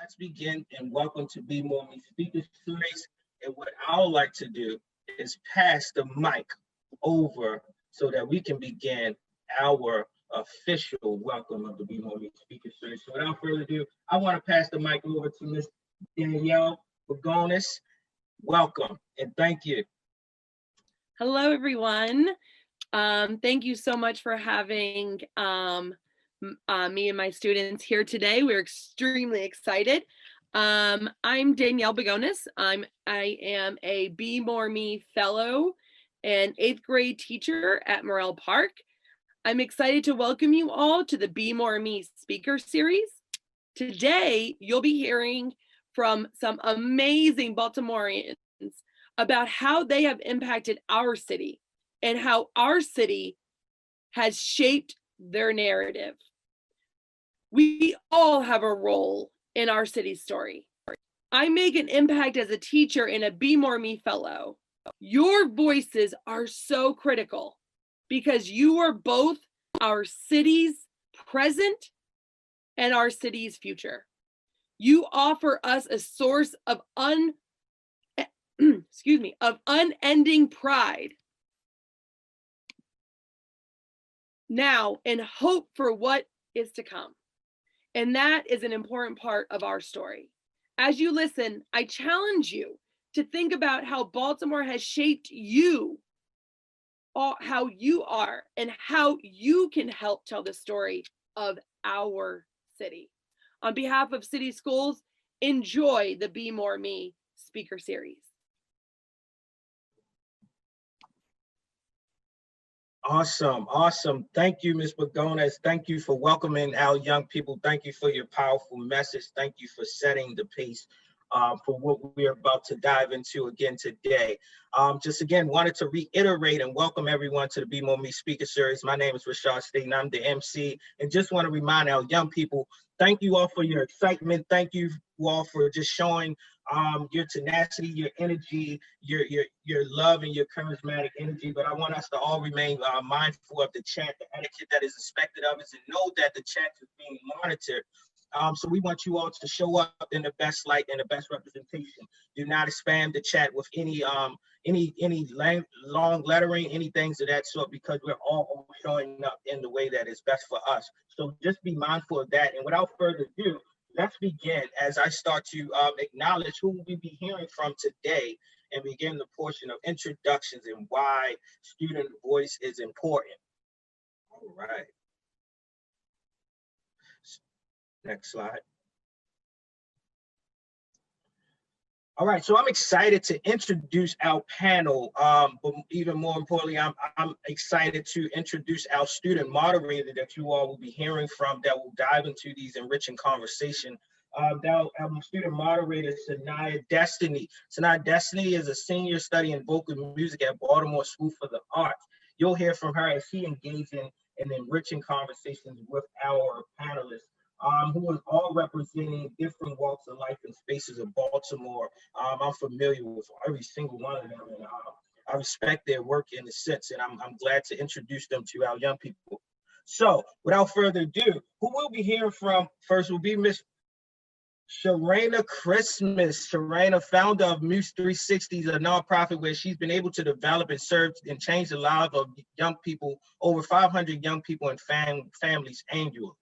let's begin and welcome to BMore Me Speaker Series. And what I would like to do is pass the mic over so that we can begin our official welcome of the BMore Me Speaker Series. So without further ado, I want to pass the mic over to Ms. Danielle Williams. Welcome and thank you. Hello, everyone. Thank you so much for having me and my students here today. We're extremely excited. I'm Danielle Begonis. I am a BMore Me Fellow and 8th grade teacher at Morrell Park. I'm excited to welcome you all to the BMore Me Speaker Series. Today, you'll be hearing from some amazing Baltimoreans about how they have impacted our city and how our city has shaped their narrative. We all have a role in our city's story. I make an impact as a teacher and a BMore Me Fellow. Your voices are so critical because you are both our city's present and our city's future. You offer us a source of unending pride now and hope for what is to come. And that is an important part of our story. As you listen, I challenge you to think about how Baltimore has shaped you, how you are, and how you can help tell the story of our city. On behalf of City Schools, enjoy the BMore Me Speaker Series. Awesome. Thank you, Ms. Begonis. Thank you for welcoming our young people. Thank you for your powerful message. Thank you for setting the pace for what we're about to dive into again today. Just again, wanted to reiterate and welcome everyone to the BMore Me Speaker Series. My name is Rashad State and I'm the MC. And just want to remind our young people, thank you all for your excitement. Thank you all for just showing your tenacity, your energy, your love and your charismatic energy. But I want us to all remain mindful of the chat, the etiquette that is expected of us, and know that the chat is being monitored. So we want you all to show up in the best light and the best representation. Do not spam the chat with any long lettering, any things of that sort, because we're all showing up in the way that is best for us. So just be mindful of that. And without further ado, let's begin as I start to acknowledge who we'll be hearing from today and begin the portion of introductions and why student voice is important. All right. Next slide. All right, so I'm excited to introduce our panel, but even more importantly, I'm excited to introduce our student moderator that you all will be hearing from that will dive into these enriching conversation. Our student moderator, Sharayna A. Destiny. Sharayna Destiny is a senior studying vocal music at Baltimore School for the Arts. You'll hear from her as she engages in enriching conversations with our panelists. Who is all representing different walks of life and spaces of Baltimore. I'm familiar with every single one of them, and I respect their work in a sense, and I'm glad to introduce them to our young people. So, without further ado, who we'll be hearing from first will be Miss Sharayna Christmas. Sharayna, founder of Muse 360, a nonprofit where she's been able to develop and serve and change the lives of young people, over 500 young people and families annually.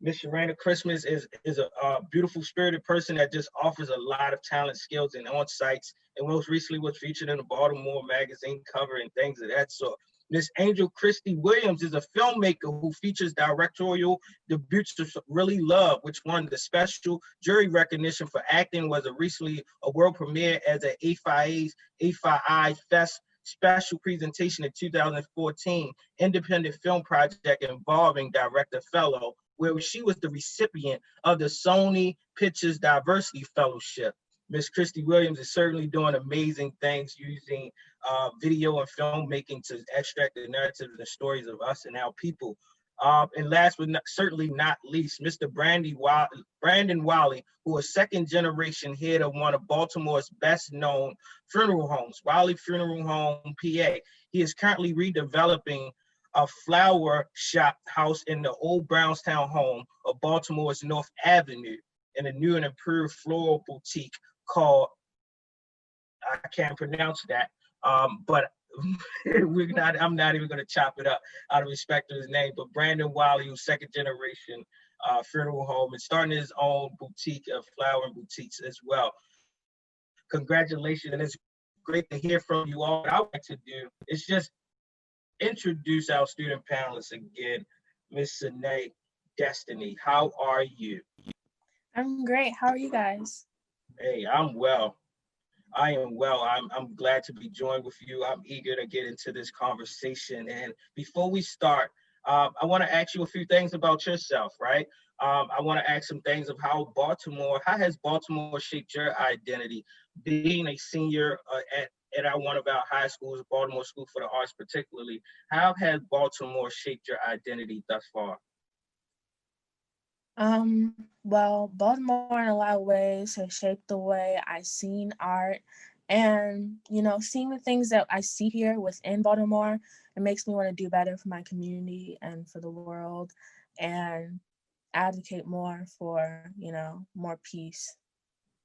Miss Sharayna Christmas is a beautiful spirited person that just offers a lot of talent, skills, and on-sites, and most recently was featured in the Baltimore magazine cover and things of that sort. Miss Angel Kristi Williams is a filmmaker who features directorial debuts to Really Love, which won the special jury recognition for acting, was recently a world premiere as an A5I Fest special presentation in 2014 independent film project involving director fellow, where she was the recipient of the Sony Pictures Diversity Fellowship. Miss Kristi Williams is certainly doing amazing things using video and filmmaking to extract the narratives and stories of us and our people. And last but certainly not least, Mr. Brandon Wylie, who is second generation head of one of Baltimore's best known funeral homes, Wylie Funeral Home, PA. He is currently redeveloping a flower shop house in the old Brownstown home of Baltimore's North Avenue. in a new and improved floral boutique called, I can't pronounce that, but I'm not even going to chop it up out of respect to his name, but Brandon Wylie, who's second generation funeral home, and starting his own boutique of flowering boutiques as well. Congratulations, and it's great to hear from you all. What I would like to do is just introduce our student panelists again. Miss Senae Destiny, how are you? I'm great. How are you guys? Hey, I'm well. I am well. I'm glad to be joined with you. I'm eager to get into this conversation. And before we start, I want to ask you a few things about yourself, right? I want to ask some things of how has Baltimore shaped your identity? Being a senior at one of our high schools, Baltimore School for the Arts particularly, how has Baltimore shaped your identity thus far? Well, Baltimore in a lot of ways has shaped the way I seen art, and seeing the things that I see here within Baltimore, it makes me want to do better for my community and for the world, and advocate more for more peace.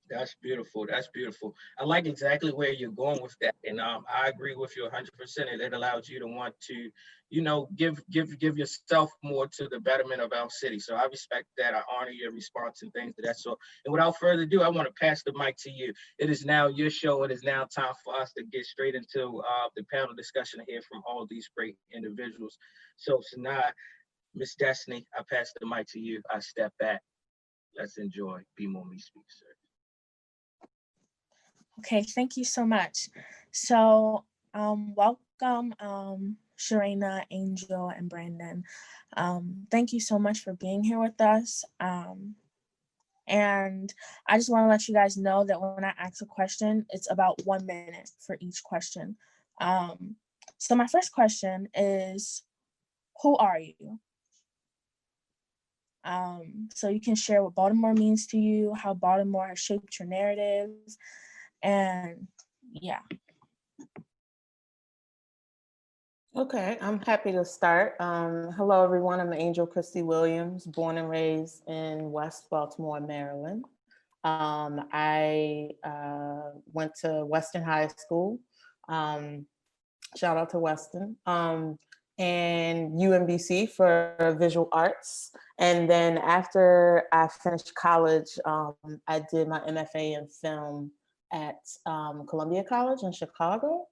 That's beautiful. That's beautiful. I like exactly where you're going with that, and I agree with you 100%. It allows you to want to, give yourself more to the betterment of our city. So I respect that. I honor your response and things of that sort. And without further ado, I want to pass the mic to you. It is now your show. It is now time for us to get straight into the panel discussion and hear from all these great individuals. So Senae, Miss Destiny, I pass the mic to you. I step back. Let's enjoy BMore Me Speaker Series. Okay, thank you so much. So, welcome, Sharayna, Angel, and Brandon. Thank you so much for being here with us. And I just want to let you guys know that when I ask a question, it's about 1 minute for each question. So my first question is, who are you? So you can share what Baltimore means to you, how Baltimore has shaped your narratives, and yeah. Okay, I'm happy to start. Hello, everyone. I'm Angel Kristi Williams, born and raised in West Baltimore, Maryland. I went to Weston High School. Shout out to Weston. And UMBC for visual arts. And then after I finished college, I did my MFA in film at Columbia College in Chicago.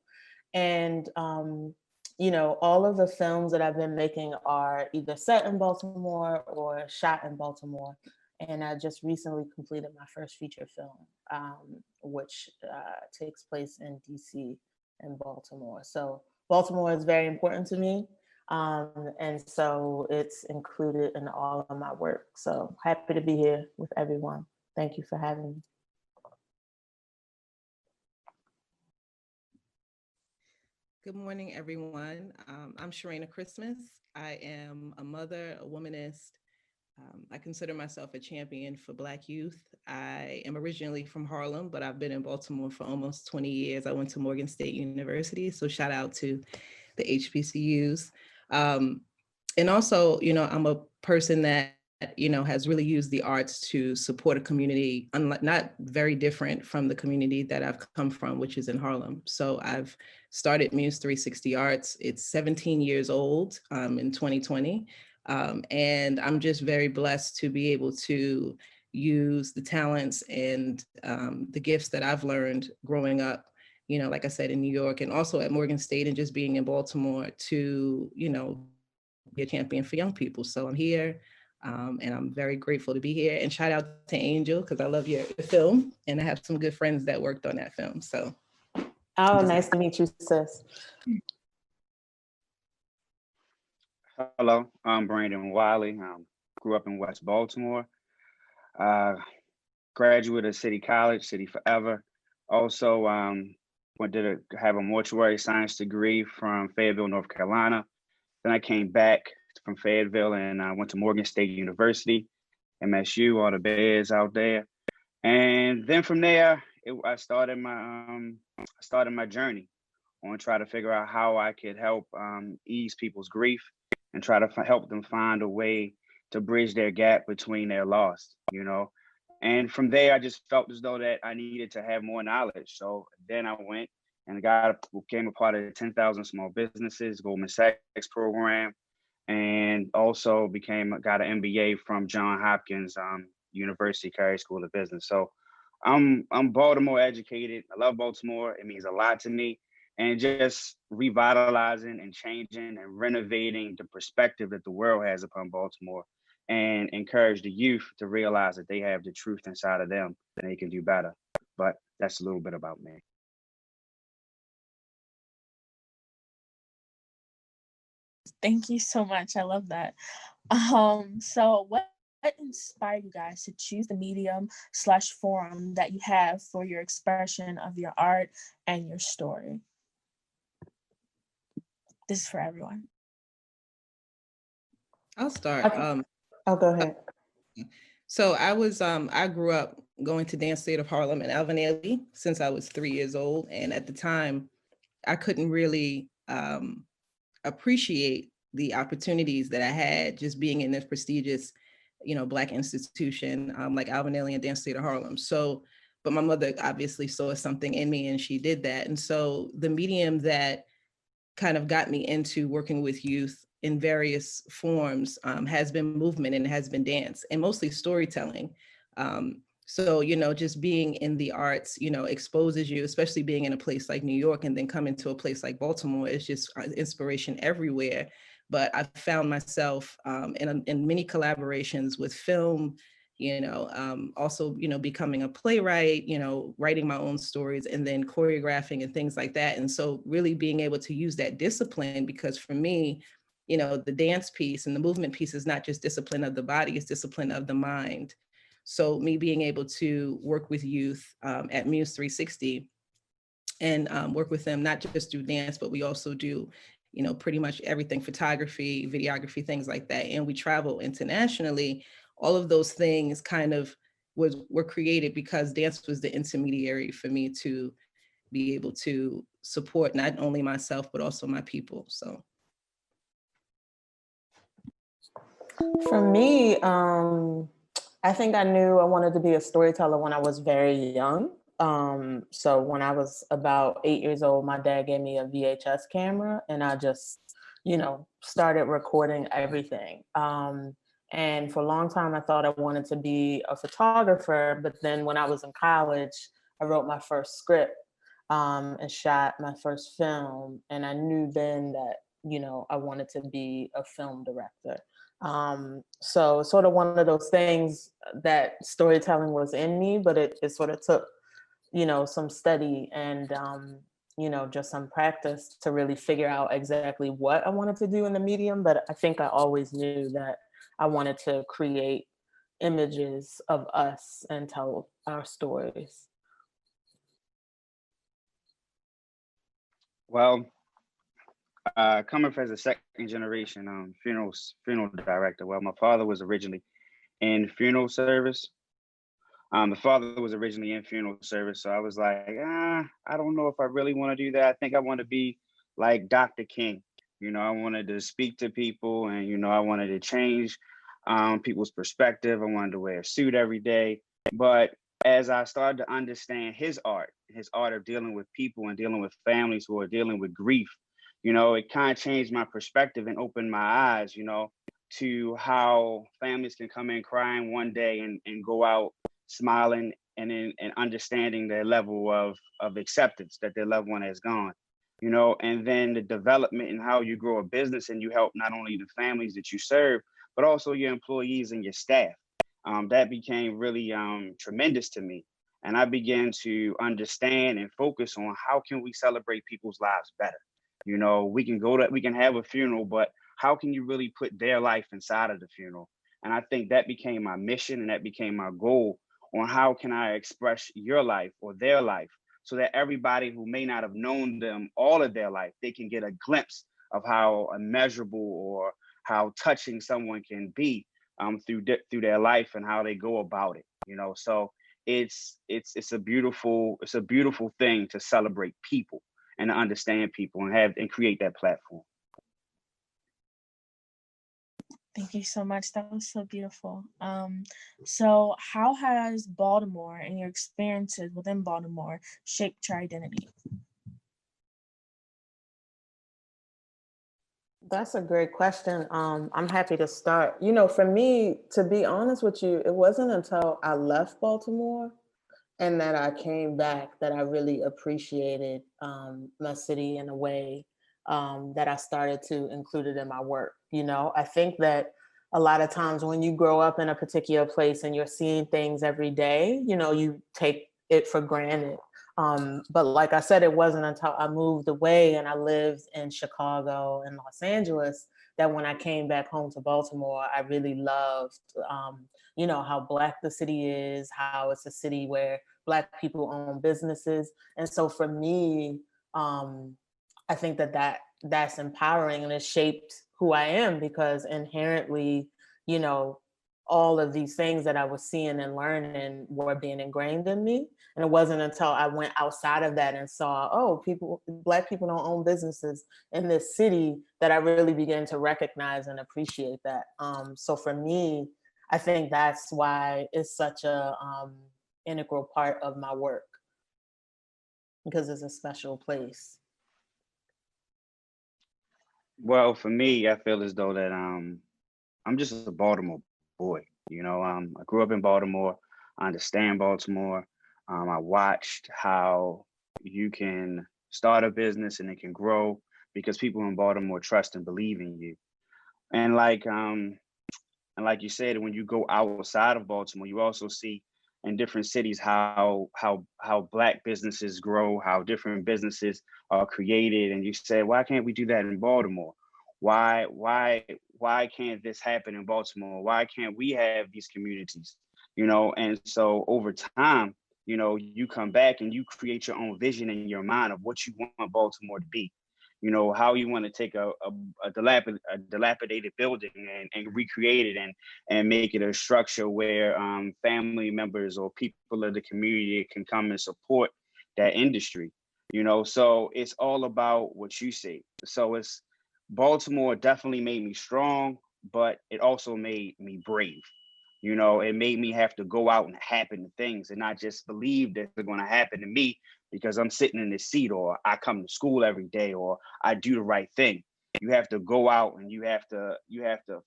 And all of the films that I've been making are either set in Baltimore or shot in Baltimore. And I just recently completed my first feature film, which takes place in DC and Baltimore. So Baltimore is very important to me. And so it's included in all of my work. So happy to be here with everyone. Thank you for having me. Good morning, everyone. I'm Sharayna A. I am a mother, a womanist. I consider myself a champion for Black youth. I am originally from Harlem, but I've been in Baltimore for almost 20 years. I went to Morgan State University, so shout out to the HBCUs. And also, I'm a person that has really used the arts to support a community, not very different from the community that I've come from, which is in Harlem. So I've started Muse 360 Arts. It's 17 years old in 2020. And I'm just very blessed to be able to use the talents and the gifts that I've learned growing up, like I said, in New York and also at Morgan State and just being in Baltimore to, be a champion for young people. So I'm here. And I'm very grateful to be here. And shout out to Angel, because I love your film. And I have some good friends that worked on that film. So. Oh, nice to meet you, sis. Hello, I'm Brandon Wylie. Grew up in West Baltimore. Graduate of City College, City Forever. Also went to have a mortuary science degree from Fayetteville, North Carolina. Then I came back from Fayetteville and I went to Morgan State University, MSU, all the Bears out there. And then from there, I started my journey on try to figure out how I could help ease people's grief and try to help them find a way to bridge their gap between their loss, And from there, I just felt as though that I needed to have more knowledge. So then I went and became a part of the 10,000 Small Businesses Goldman Sachs program, and also got an MBA from Johns Hopkins University Carey School of Business. So I'm Baltimore educated. I love Baltimore. It means a lot to me. And just revitalizing and changing and renovating the perspective that the world has upon Baltimore, and encourage the youth to realize that they have the truth inside of them and they can do better. But that's a little bit about me. Thank you so much. I love that. So what inspired you guys to choose the medium/forum that you have for your expression of your art and your story? This is for everyone. I'll start. I'll go ahead. So I grew up going to Dance Theater of Harlem and Alvin Ailey since I was 3 years old. And at the time, I couldn't really appreciate the opportunities that I had just being in this prestigious, Black institution like Alvin Ailey and Dance Theater of Harlem. So, but my mother obviously saw something in me and she did that. And so the medium that kind of got me into working with youth in various forms has been movement and has been dance, and mostly storytelling. So, just being in the arts, exposes you, especially being in a place like New York and then coming to a place like Baltimore, it's just inspiration everywhere. But I've found myself in many collaborations with film, also, becoming a playwright, writing my own stories and then choreographing and things like that. And so really being able to use that discipline, because for me, the dance piece and the movement piece is not just discipline of the body, it's discipline of the mind. So me being able to work with youth at Muse 360 and work with them, not just do dance, but we also do, pretty much everything, photography, videography, things like that. And we travel internationally. All of those things kind of were created because dance was the intermediary for me to be able to support not only myself, but also my people. So. For me, I think I knew I wanted to be a storyteller when I was very young. So when I was about 8 years old, my dad gave me a VHS camera and I just, started recording everything. And for a long time, I thought I wanted to be a photographer. But then when I was in college, I wrote my first script and shot my first film. And I knew then that, I wanted to be a film director. So sort of one of those things that storytelling was in me, but it sort of took, some study and, just some practice to really figure out exactly what I wanted to do in the medium. But I think I always knew that I wanted to create images of us and tell our stories. Well, coming from as a second generation funeral director. Well, my father was originally in funeral service. The father was originally in funeral service, so I was like, I don't know if I really want to do that. I think I want to be like Dr. King. I wanted to speak to people, and I wanted to change people's perspective. I wanted to wear a suit every day. But as I started to understand his art of dealing with people and dealing with families who are dealing with grief, it kind of changed my perspective and opened my eyes, to how families can come in crying one day and go out smiling and understanding their level of acceptance that their loved one has gone, and then the development and how you grow a business and you help not only the families that you serve, but also your employees and your staff. That became really tremendous to me. And I began to understand and focus on how can we celebrate people's lives better. We can have a funeral, but how can you really put their life inside of the funeral? And I think that became my mission and that became my goal on how can I express your life or their life so that everybody who may not have known them all of their life, they can get a glimpse of how immeasurable or how touching someone can be through their life and how they go about it. So it's a beautiful thing to celebrate people and to understand people and create that platform. Thank you so much. That was so beautiful. So how has Baltimore and your experiences within Baltimore shaped your identity? That's a great question. I'm happy to start. For me, to be honest with you, it wasn't until I left Baltimore and that I came back that I really appreciated my city in a way that I started to include it in my work. I think that a lot of times when you grow up in a particular place and you're seeing things every day, you take it for granted. But like I said, it wasn't until I moved away and I lived in Chicago and Los Angeles that when I came back home to Baltimore, I really loved, how Black the city is, how it's a city where Black people own businesses. And so for me, I think that's empowering and it shaped who I am because inherently, all of these things that I was seeing and learning were being ingrained in me. And it wasn't until I went outside of that and saw, oh, Black people don't own businesses in this city that I really began to recognize and appreciate that. So for me, I think that's why it's such a integral part of my work because it's a special place. Well, for me, I feel as though that I'm just a Baltimore boy. I grew up in Baltimore. I understand Baltimore. I watched how you can start a business and it can grow because people in Baltimore trust and believe in you. And like you said, when you go outside of Baltimore, you also see in different cities how Black businesses grow, how different businesses are created, and you say, why can't we do that in Baltimore? Why can't this happen in Baltimore? Why can't we have these communities? And so over time, you come back and you create your own vision in your mind of what you want Baltimore to be. How you want to take a dilapidated building and recreate it and make it a structure where family members or people of the community can come and support that industry. So it's all about what you see. So it's Baltimore definitely made me strong, but it also made me brave. It made me have to go out and happen to things and not just believe that they're going to happen to me because I'm sitting in this seat or I come to school every day or I do the right thing. You have to go out and you have to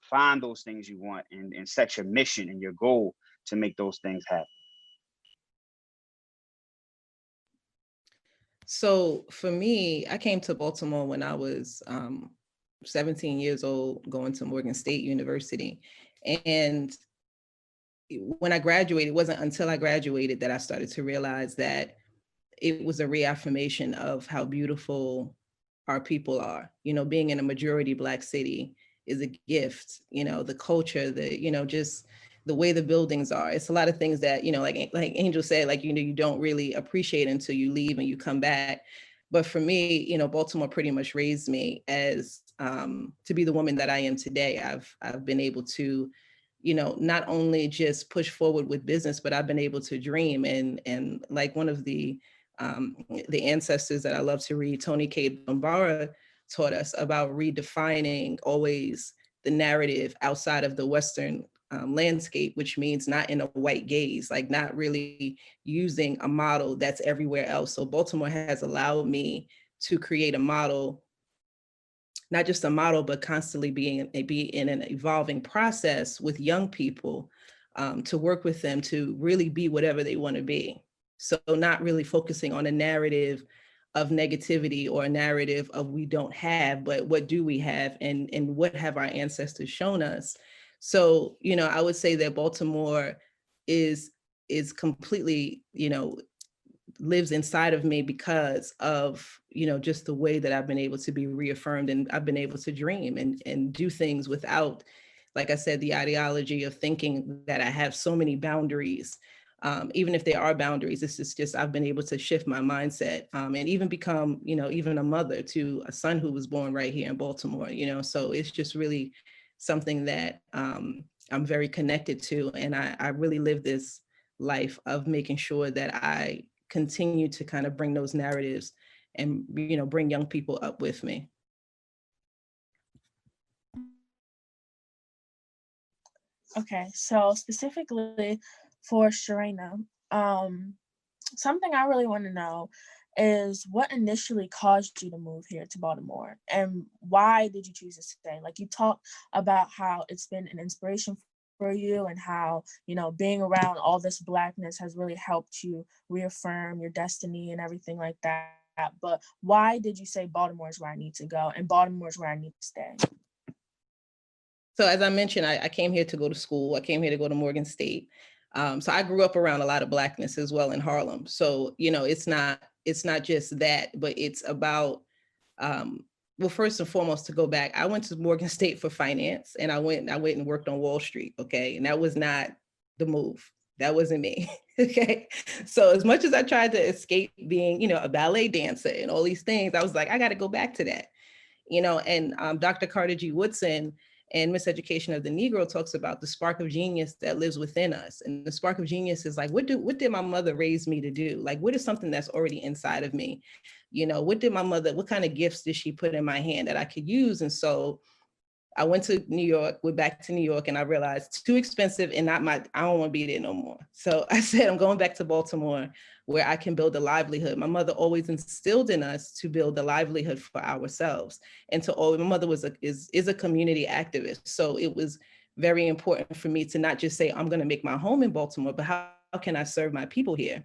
find those things you want and set your mission and your goal to make those things happen. So for me, I came to Baltimore when I was 17 years old, going to Morgan State University. And when I graduated, it wasn't until I graduated that I started to realize that it was a reaffirmation of how beautiful our people are. Being in a majority Black city is a gift. The culture, just the way the buildings are. It's a lot of things that, like Angel said, you don't really appreciate until you leave and you come back. But for me, Baltimore pretty much raised me as to be the woman that I am today. I've been able to, not only just push forward with business, but I've been able to dream. And like one of the ancestors that I love to read, Tony K. Bambara, taught us about redefining always the narrative outside of the Western landscape, which means not in a white gaze, like not really using a model that's everywhere else. So Baltimore has allowed me to create a model, not just a model, but constantly be in an evolving process with young people to work with them to really be whatever they want to be. So not really focusing on a narrative of negativity or a narrative of we don't have, but what do we have and what have our ancestors shown us? So, I would say that Baltimore is completely, lives inside of me because of, just the way that I've been able to be reaffirmed and I've been able to dream and do things without, like I said, the ideology of thinking that I have so many boundaries. Even if there are boundaries, it's just I've been able to shift my mindset and even become, even a mother to a son who was born right here in Baltimore, so it's just really something that I'm very connected to. And I really live this life of making sure that I continue to kind of bring those narratives and, bring young people up with me. Okay, so specifically for Sharayna, something I really want to know is what initially caused you to move here to Baltimore, and why did you choose to stay? Like, you talked about how it's been an inspiration for you, and how, you know, being around all this Blackness has really helped you reaffirm your destiny and everything like that. But why did you say Baltimore is where I need to go, and Baltimore is where I need to stay? So as I mentioned, I came here to go to school. I came here to go to Morgan State. So I grew up around a lot of Blackness as well in Harlem. So, you know, it's not just that, but it's about, well, first and foremost, to go back, I went to Morgan State for finance, and I went and worked on Wall Street. Okay. And that was not the move. That wasn't me. Okay. So as much as I tried to escape being, you know, a ballet dancer and all these things, I was like, I got to go back to that. You know, and Dr. Carter G. Woodson and Miseducation of the Negro talks about the spark of genius that lives within us. And the spark of genius is like, what did my mother raise me to do? Like, what is something that's already inside of me? You know, what kind of gifts did she put in my hand that I could use? And so I went back to New York, and I realized too expensive and I don't want to be there no more. So I said, I'm going back to Baltimore, where I can build a livelihood. My mother always instilled in us to build a livelihood for ourselves. And my mother is a community activist. So it was very important for me to not just say, I'm going to make my home in Baltimore, but how can I serve my people here?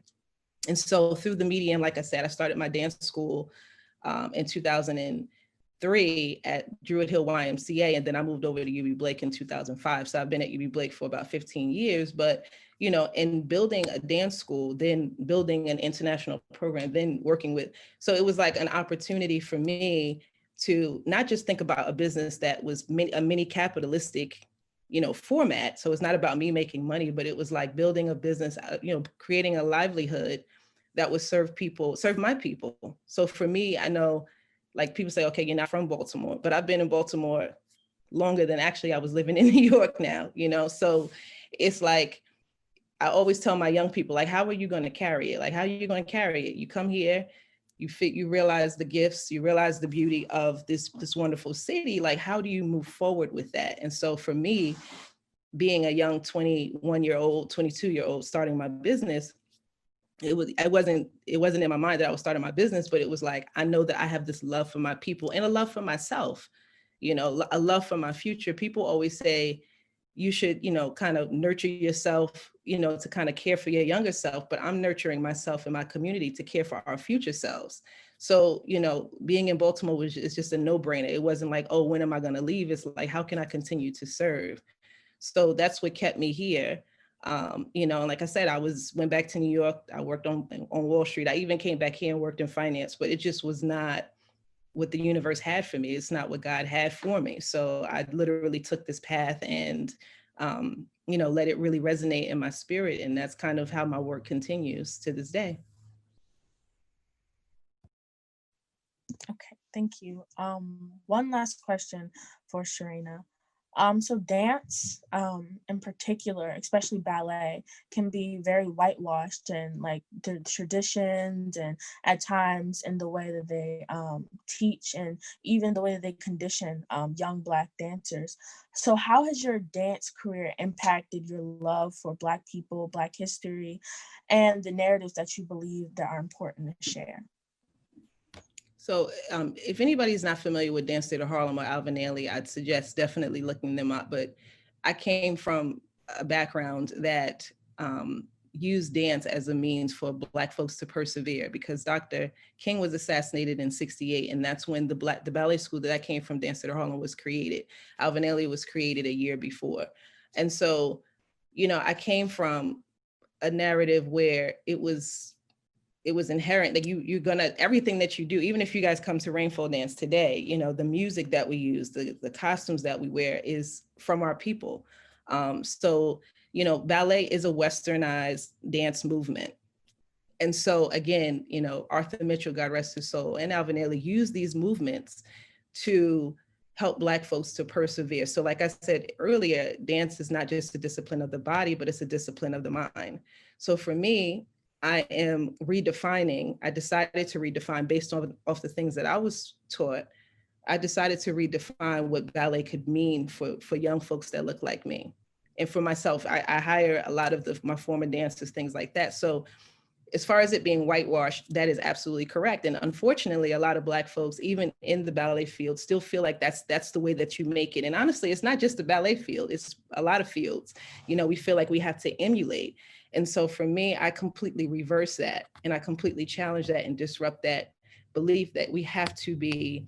And so through the medium, like I said, I started my dance school in 2003 at Druid Hill YMCA, and then I moved over to UB Blake in 2005. So I've been at UB Blake for about 15 years, but you know, in building a dance school, then building an international program, then working with, so it was like an opportunity for me to not just think about a business that was a mini capitalistic, you know, format. So it's not about me making money, but it was like building a business, you know, creating a livelihood that would serve my people. So for me, I know, like, people say, okay, you're not from Baltimore, but I've been in Baltimore longer than actually I was living in New York now, you know? So it's like, I always tell my young people, like, how are you going to carry it? Like, how are you going to carry it? You come here, you realize the gifts, you realize the beauty of this wonderful city. Like, how do you move forward with that? And so for me, being a young 21-year-old, 22-year-old starting my business, it wasn't in my mind that I was starting my business, but it was like, I know that I have this love for my people and a love for myself, you know, a love for my future. People always say you should, you know, kind of nurture yourself, you know, to kind of care for your younger self, but I'm nurturing myself and my community to care for our future selves. So, you know, being in Baltimore is just a no-brainer. It wasn't like, oh, when am I going to leave? It's like, how can I continue to serve? So that's what kept me here. You know, and like I said, went back to New York. I worked on Wall Street. I even came back here and worked in finance, but it just was not what the universe had for me. It's not what God had for me. So I literally took this path and, you know, let it really resonate in my spirit. And that's kind of how my work continues to this day. Okay, thank you. One last question for Sharayna. So dance, in particular, especially ballet, can be very whitewashed, and like the traditions, and at times in the way that they teach, and even the way that they condition young Black dancers. So how has your dance career impacted your love for Black people, Black history, and the narratives that you believe that are important to share? So if anybody's not familiar with Dance State of Harlem or Alvin Ailey, I'd suggest definitely looking them up. But I came from a background that used dance as a means for Black folks to persevere, because Dr. King was assassinated in '68, and that's when the ballet school that I came from, Dance State of Harlem, was created. Alvin Ailey was created a year before. And so, you know, I came from a narrative where it was inherent that you're gonna, everything that you do, even if you guys come to Rainfall Dance today, you know, the music that we use, the costumes that we wear is from our people. So, you know, ballet is a westernized dance movement. And so again, you know, Arthur Mitchell, God rest his soul, and Alvin Ailey used these movements to help Black folks to persevere. So like I said earlier, dance is not just a discipline of the body, but it's a discipline of the mind. So for me, I decided to redefine based off the things that I was taught. I decided to redefine what ballet could mean for young folks that look like me. And for myself, I hire a lot of my former dancers, things like that. So as far as it being whitewashed, that is absolutely correct. And unfortunately, a lot of Black folks, even in the ballet field, still feel like that's the way that you make it. And honestly, it's not just the ballet field, it's a lot of fields. You know, we feel like we have to emulate. And so for me, I completely reverse that, and I completely challenge that and disrupt that belief that we have to be,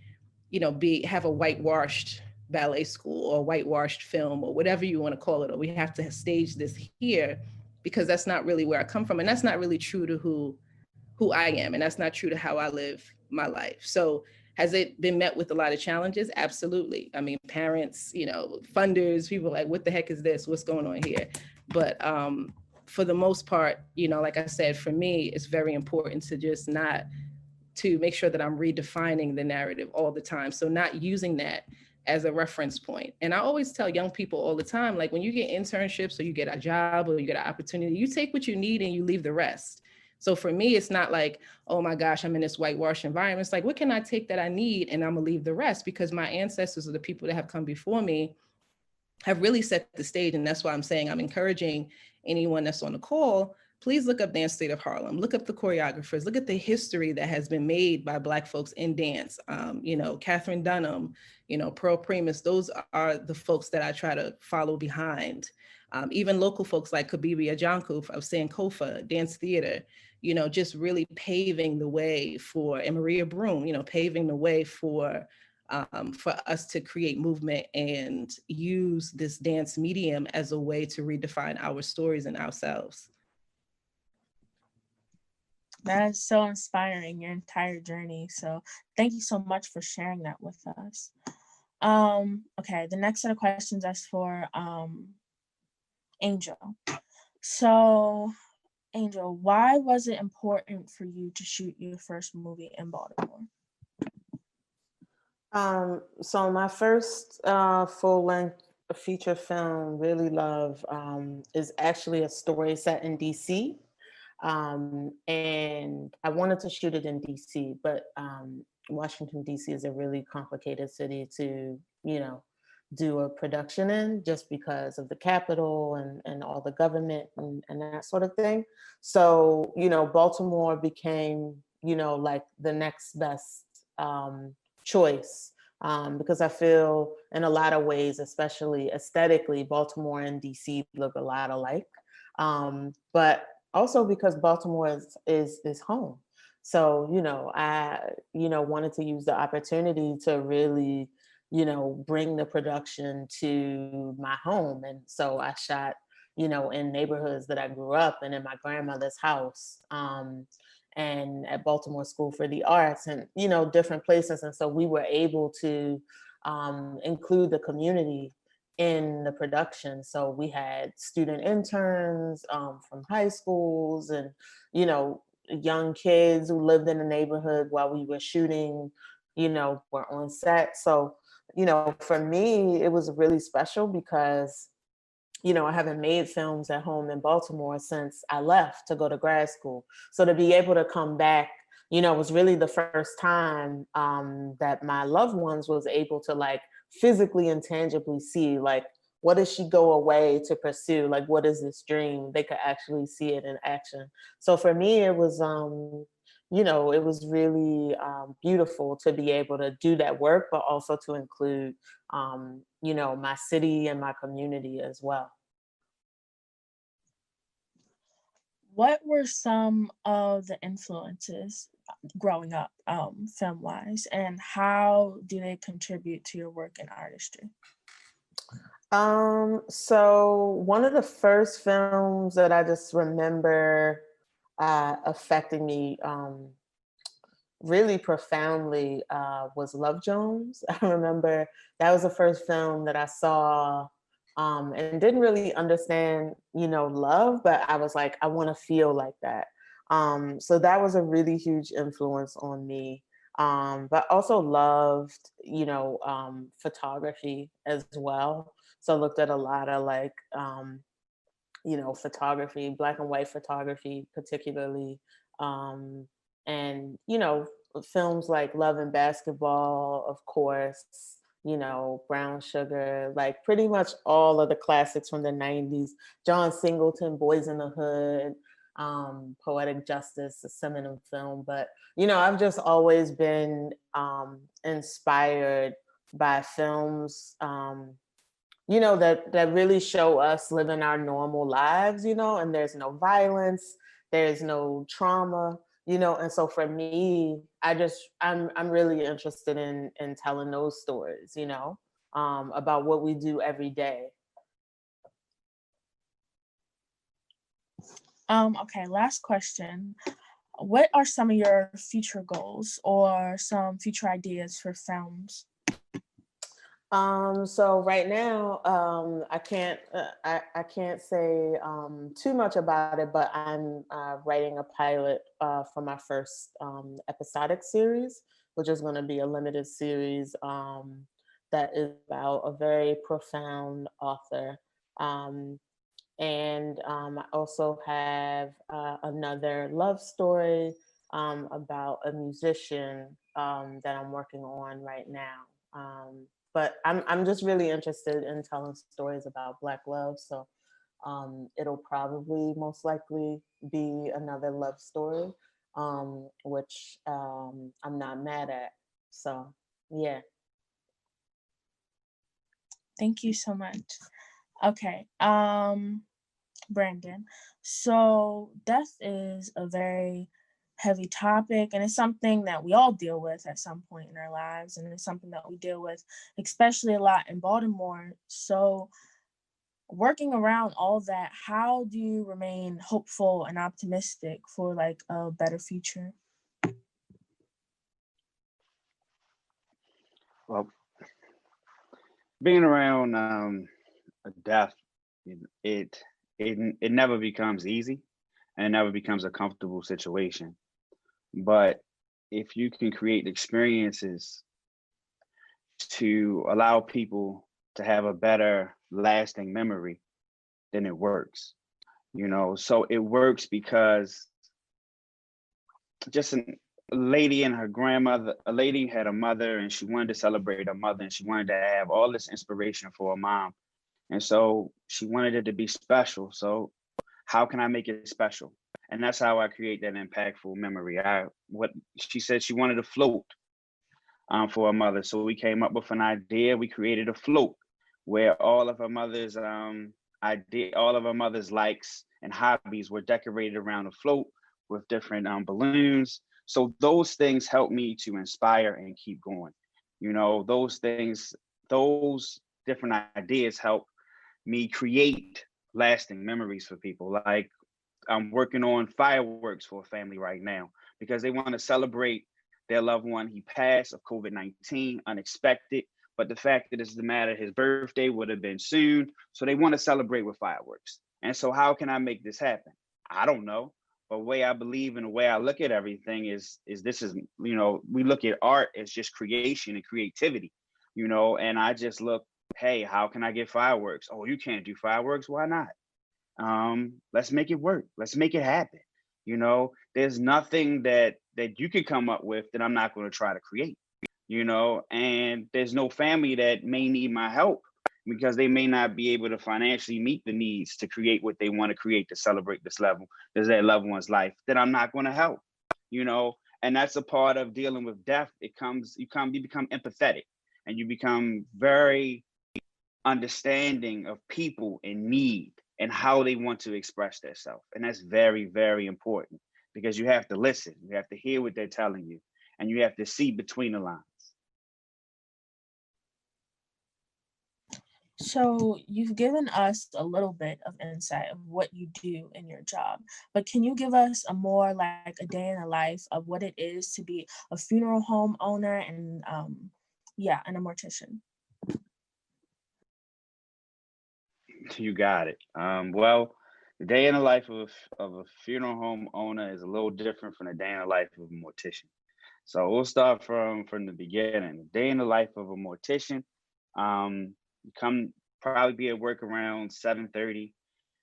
you know, have a whitewashed ballet school or whitewashed film or whatever you want to call it, or we have to stage this here, because that's not really where I come from. And that's not really true to who I am. And that's not true to how I live my life. So has it been met with a lot of challenges? Absolutely. I mean, parents, you know, funders, people like, what the heck is this? What's going on here? But for the most part, you know, like I said, for me, it's very important to just to make sure that I'm redefining the narrative all the time. So not using that as a reference point. And I always tell young people all the time, like when you get internships or you get a job or you get an opportunity, you take what you need and you leave the rest. So for me, it's not like, oh my gosh, I'm in this whitewash environment. It's like, what can I take that I need? And I'm gonna leave the rest, because my ancestors or the people that have come before me have really set the stage. And that's why I'm saying I'm encouraging anyone that's on the call, please look up Dance State of Harlem, look up the choreographers, look at the history that has been made by Black folks in dance. You know, Catherine Dunham, you know, Pearl Primus, those are the folks that I try to follow behind. Even local folks like Kabibi Ajanku of Sankofa Dance Theater, you know, just really paving the way for, and Maria Broom, you know, paving the way for us to create movement and use this dance medium as a way to redefine our stories and ourselves. That is so inspiring, your entire journey. So thank you so much for sharing that with us. Okay, the next set of questions is for Angel. So Angel, why was it important for you to shoot your first movie in Baltimore? So my first full-length feature film, Really Love, is actually a story set in DC. And I wanted to shoot it in DC, but Washington, DC is a really complicated city to, you know, do a production in, just because of the Capitol and all the government and that sort of thing. So, you know, Baltimore became, you know, like the next best choice, because I feel in a lot of ways, especially aesthetically, Baltimore and DC look a lot alike. But also because Baltimore is home. So, you know, I, you know, wanted to use the opportunity to really, you know, bring the production to my home. And so I shot, you know, in neighborhoods that I grew up in my grandmother's house, and at Baltimore School for the Arts, and, you know, different places. And so we were able to include the community in the production. So we had student interns from high schools, and, you know, young kids who lived in the neighborhood while we were shooting, you know, were on set. So, you know, for me, it was really special because, you know, I haven't made films at home in Baltimore since I left to go to grad school. So to be able to come back, you know, was really the first time that my loved ones was able to like physically and tangibly see, like, what does she go away to pursue? Like, what is this dream? They could actually see it in action. So for me, it was, you know, it was really beautiful to be able to do that work, but also to include, you know, my city and my community as well. What were some of the influences growing up, film-wise, and how do they contribute to your work in artistry? So one of the first films that I just remember affecting me really profoundly was Love Jones. I remember that was the first film that I saw and didn't really understand, you know, love, but I was like, I want to feel like that. So that was a really huge influence on me. But also loved, you know, photography as well. So I looked at a lot of like, you know, photography, black and white photography, particularly. And, you know, films like Love and Basketball, of course, you know, Brown Sugar, like pretty much all of the classics from the 90s. John Singleton, Boys in the Hood, Poetic Justice, a seminal film. But, you know, I've just always been inspired by films, you know, that really show us living our normal lives, you know, and there's no violence, there's no trauma, you know. And so for me, I'm really interested in telling those stories, you know, about what we do every day. Okay, last question. What are some of your future goals or some future ideas for films? So right now, I can't say too much about it, but I'm writing a pilot for my first episodic series, which is going to be a limited series that is about a very profound author. And I also have another love story about a musician that I'm working on right now. But I'm just really interested in telling stories about Black love. So it'll probably most likely be another love story, which I'm not mad at. So yeah. Thank you so much. Okay, Brandon. So death is a very heavy topic, and it's something that we all deal with at some point in our lives, and it's something that we deal with especially a lot in Baltimore. So working around all that, how do you remain hopeful and optimistic for like a better future? Well, being around a death, it it never becomes easy, and it never becomes a comfortable situation. But if you can create experiences to allow people to have a better lasting memory, then it works. You know, so it works because just a lady and her grandmother, a lady had a mother and she wanted to celebrate her mother and she wanted to have all this inspiration for her mom. And so she wanted it to be special. So how can I make it special? And that's how I create that impactful memory. What she said, she wanted a float for her mother. So we came up with an idea. We created a float where all of her mother's all of her mother's likes and hobbies were decorated around the float with different balloons. So those things help me to inspire and keep going. You know, those things, those different ideas help me create lasting memories for people. Like I'm working on fireworks for a family right now because they want to celebrate their loved one. He passed of COVID-19, unexpected, but the fact that it doesn't matter, his birthday would have been soon. So they want to celebrate with fireworks. And so how can I make this happen? I don't know. But the way I believe and the way I look at everything is this is, you know, we look at art as just creation and creativity, you know, and I just look, hey, how can I get fireworks? Oh, you can't do fireworks. Why not? Let's make it work. Let's make it happen. You know, there's nothing that you can come up with that I'm not going to try to create, you know, and there's no family that may need my help because they may not be able to financially meet the needs to create what they want to create to celebrate this level. There's their loved one's life that I'm not going to help, you know, and that's a part of dealing with death. You become empathetic and you become very understanding of people in need and how they want to express themselves. And that's very, very important because you have to listen, you have to hear what they're telling you, and you have to see between the lines. So you've given us a little bit of insight of what you do in your job, but can you give us a more like a day in the life of what it is to be a funeral home owner and and a mortician? You got it. Well, the day in the life of a funeral home owner is a little different from the day in the life of a mortician. So we'll start from the beginning. The day in the life of a mortician, you come probably be at work around 7:30.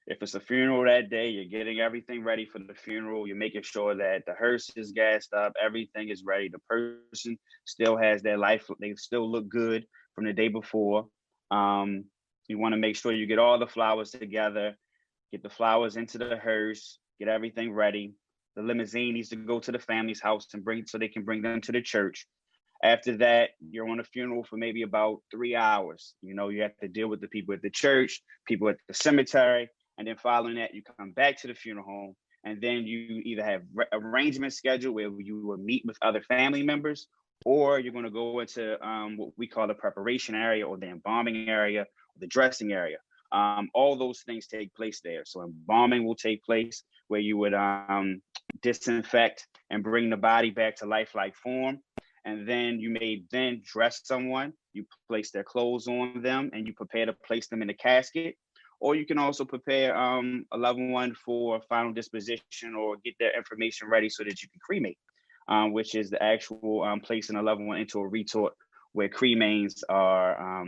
If it's a funeral that day, you're getting everything ready for the funeral. You're making sure that the hearse is gassed up, everything is ready. The person still has their life, they still look good from the day before. You want to make sure you get all the flowers together, get the flowers into the hearse, get everything ready. The limousine needs to go to the family's house and so they can bring them to the church. After that, you're on a funeral for maybe about 3 hours. You know, you have to deal with the people at the church, people at the cemetery, and then following that, you come back to the funeral home. And then you either have arrangements scheduled where you will meet with other family members, or you're going to go into what we call the preparation area or the embalming area, or the dressing area. All those things take place there. So embalming will take place where you would disinfect and bring the body back to lifelike form. And then you may then dress someone, you place their clothes on them, and you prepare to place them in a casket. Or you can also prepare a loved one for final disposition or get their information ready so that you can cremate, which is the actual placing a loved one into a retort where cremains are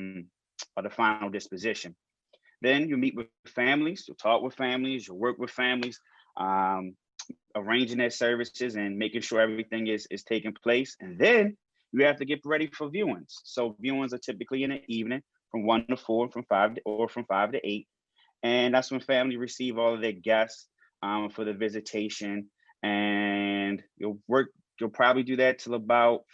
the final disposition. Then you meet with families, you'll talk with families, you'll work with families, arranging their services and making sure everything is taking place. And then you have to get ready for viewings. So viewings are typically in the evening from 1 to 4, from 5 to 8. And that's when family receive all of their guests for the visitation. And you'll probably do that till about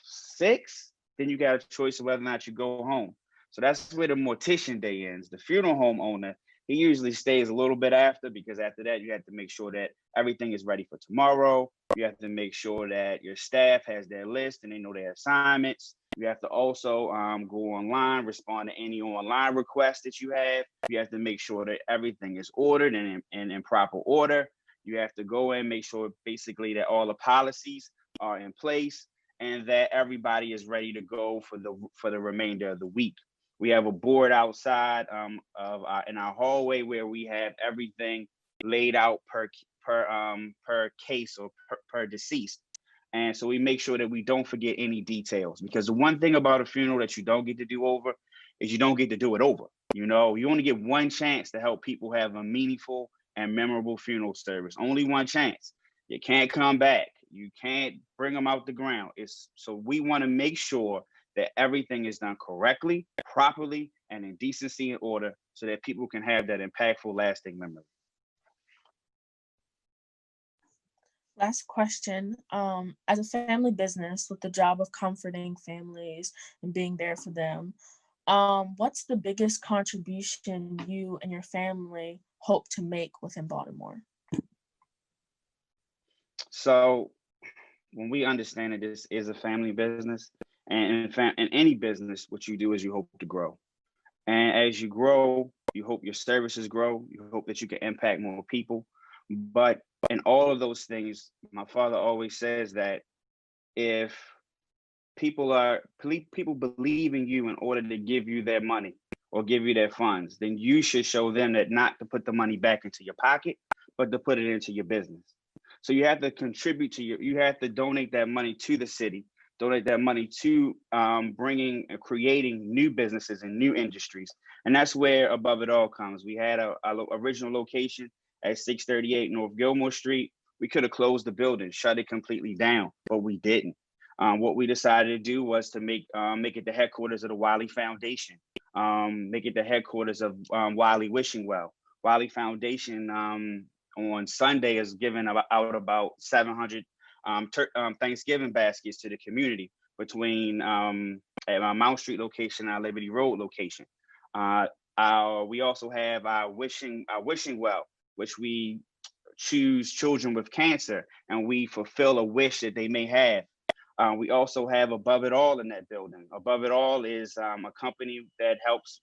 6. Then you got a choice of whether or not you go home. So that's where the mortician day ends. The funeral home owner, he usually stays a little bit after, because after that, you have to make sure that everything is ready for tomorrow. You have to make sure that your staff has their list and they know their assignments. You have to also go online, respond to any online requests that you have. You have to make sure that everything is ordered and in proper order. You have to go and make sure basically that all the policies are in place and that everybody is ready to go for the remainder of the week. We have a board outside in our hallway where we have everything laid out per case or per deceased. And so we make sure that we don't forget any details, because the one thing about a funeral that you don't get to do over is you don't get to do it over. You know, you only get one chance to help people have a meaningful and memorable funeral service. Only one chance. You can't come back. You can't bring them out the ground. So we want to make sure that everything is done correctly, properly, and in decency and order so that people can have that impactful, lasting memory. Last question. As a family business with the job of comforting families and being there for them, what's the biggest contribution you and your family hope to make within Baltimore? So when we understand that this is a family business, and in any business, what you do is you hope to grow. And as you grow, you hope your services grow. You hope that you can impact more people. But in all of those things, my father always says that if people believe in you in order to give you their money or give you their funds, then you should show them that not to put the money back into your pocket, but to put it into your business. So you have to contribute you have to donate that money to the city, donate that money to bringing and creating new businesses and new industries. And that's where Above It All comes. We had a original location at 638 North Gilmore Street. We could have closed the building, shut it completely down, but we didn't. What we decided to do was to make it the headquarters of the Wylie Foundation, make it the headquarters of Wylie Wishing Well. Wylie Foundation on Sunday is giving out about 700 Thanksgiving baskets to the community between at our Mount Street location and our Liberty Road location. We also have our wishing well, which we choose children with cancer and we fulfill a wish that they may have. We also have Above It All in that building. Above It All is a company that helps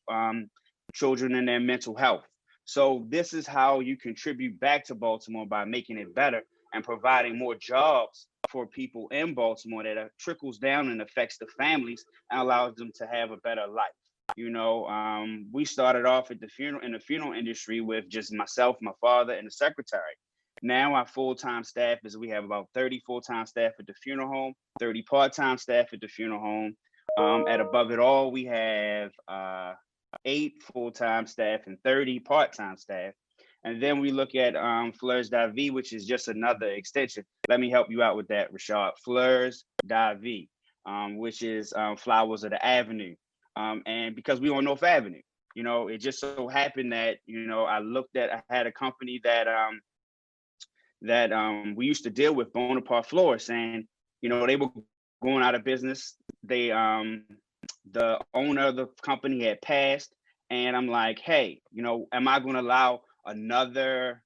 children in their mental health. So this is how you contribute back to Baltimore, by making it better and providing more jobs for people in Baltimore that trickles down and affects the families and allows them to have a better life. You know, we started off in the funeral industry with just myself, my father, and the secretary. Now our full-time staff we have about 30 full-time staff at the funeral home, 30 part-time staff at the funeral home. At Above It All, we have 8 full-time staff and 30 part-time staff. And then we look at Fleurs d'Avis, which is just another extension. Let me help you out with that, Rashad. Fleurs d'Avis, which is Flowers of the Avenue. And because we on North Avenue, you know, it just so happened that, you know, I had a company that we used to deal with, Bonaparte Florists, and, you know, they were going out of business. They, the owner of the company had passed, and I'm like, hey, you know, am I going to allow another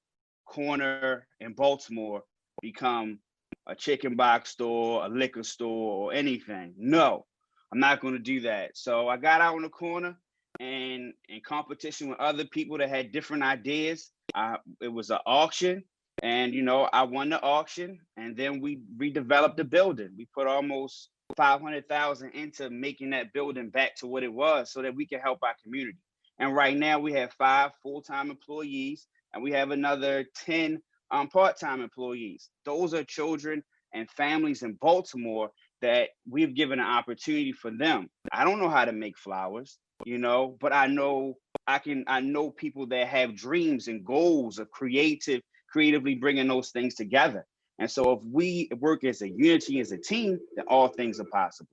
corner in Baltimore become a chicken box store, a liquor store, or anything? No, I'm not going to do that. So I got out on the corner, and in competition with other people that had different ideas, it was an auction. And, you know, I won the auction, and then we redeveloped the building. We put almost $500,000 into making that building back to what it was so that we can help our community. And right now we have 5 full-time employees, and we have another 10 part-time employees. Those are children and families in Baltimore that we've given an opportunity for them. I don't know how to make flowers, you know, but I know people that have dreams and goals of creatively bringing those things together. And so if we work as a unity, as a team, then all things are possible.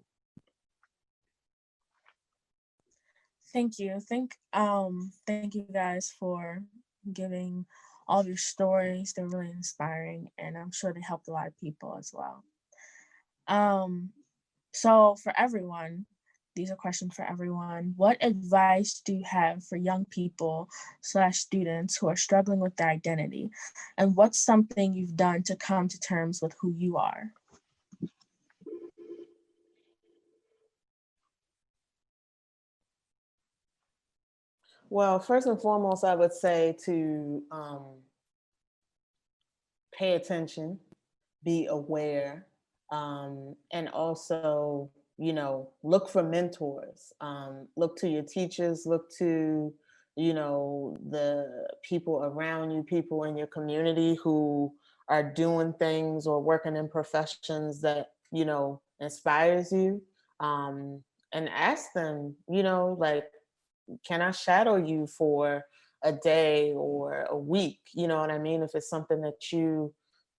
Thank you. Thank you guys for giving all of your stories. They're really inspiring, and I'm sure they helped a lot of people as well. So for everyone, these are questions for everyone. What advice do you have for young people / students who are struggling with their identity? And what's something you've done to come to terms with who you are? Well, first and foremost, I would say to pay attention, be aware, and also, you know, look for mentors. Look to your teachers, look to, you know, the people around you, people in your community who are doing things or working in professions that, you know, inspires you. And ask them, you know, like, can I shadow you for a day or a week? You know what I mean? If it's something that you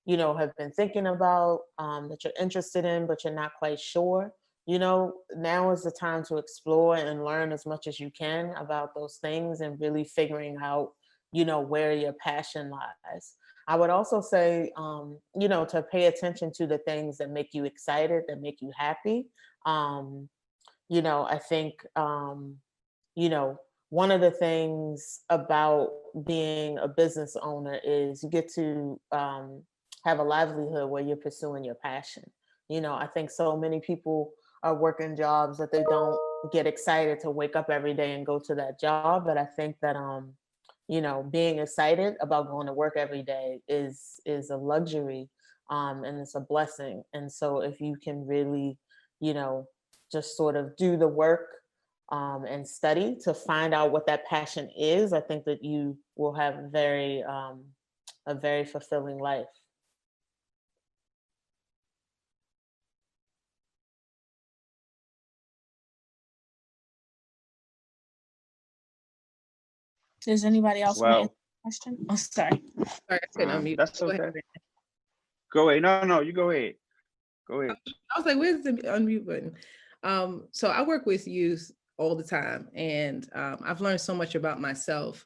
know, have been thinking about, that you're interested in, but you're not quite sure, you know, now is the time to explore and learn as much as you can about those things and really figuring out, you know, where your passion lies. I would also say, you know, to pay attention to the things that make you excited, that make you happy. You know, I think, you know, one of the things about being a business owner is you get to have a livelihood where you're pursuing your passion. You know, I think so many people are working jobs that they don't get excited to wake up every day and go to that job. But I think that, you know, being excited about going to work every day is a luxury, and it's a blessing. And so if you can really, you know, just sort of do the work and study to find out what that passion is, I think that you will have a very fulfilling life. Does anybody else want to answer the question? Oh, sorry. Sorry, I couldn't unmute. That's Go okay. ahead. Go ahead. No, you go ahead. Go ahead. I was like, where's the unmute button? So I work with youth all the time, and I've learned so much about myself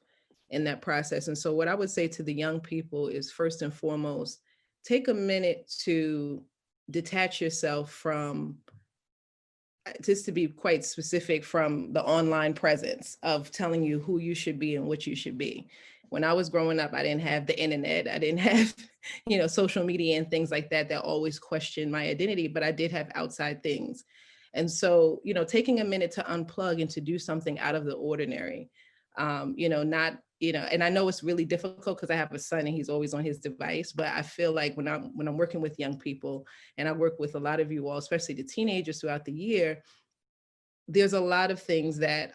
in that process. And so what I would say to the young people is, first and foremost, take a minute to detach yourself from, just to be quite specific, from the online presence of telling you who you should be and what you should be. When I was growing up, I didn't have the internet. I didn't have, you know, social media and things like that always questioned my identity, but I did have outside things. And so, you know, taking a minute to unplug and to do something out of the ordinary, you know, not, you know, and I know it's really difficult because I have a son and he's always on his device, but I feel like when I'm working with young people, and I work with a lot of you all, especially the teenagers throughout the year, there's a lot of things that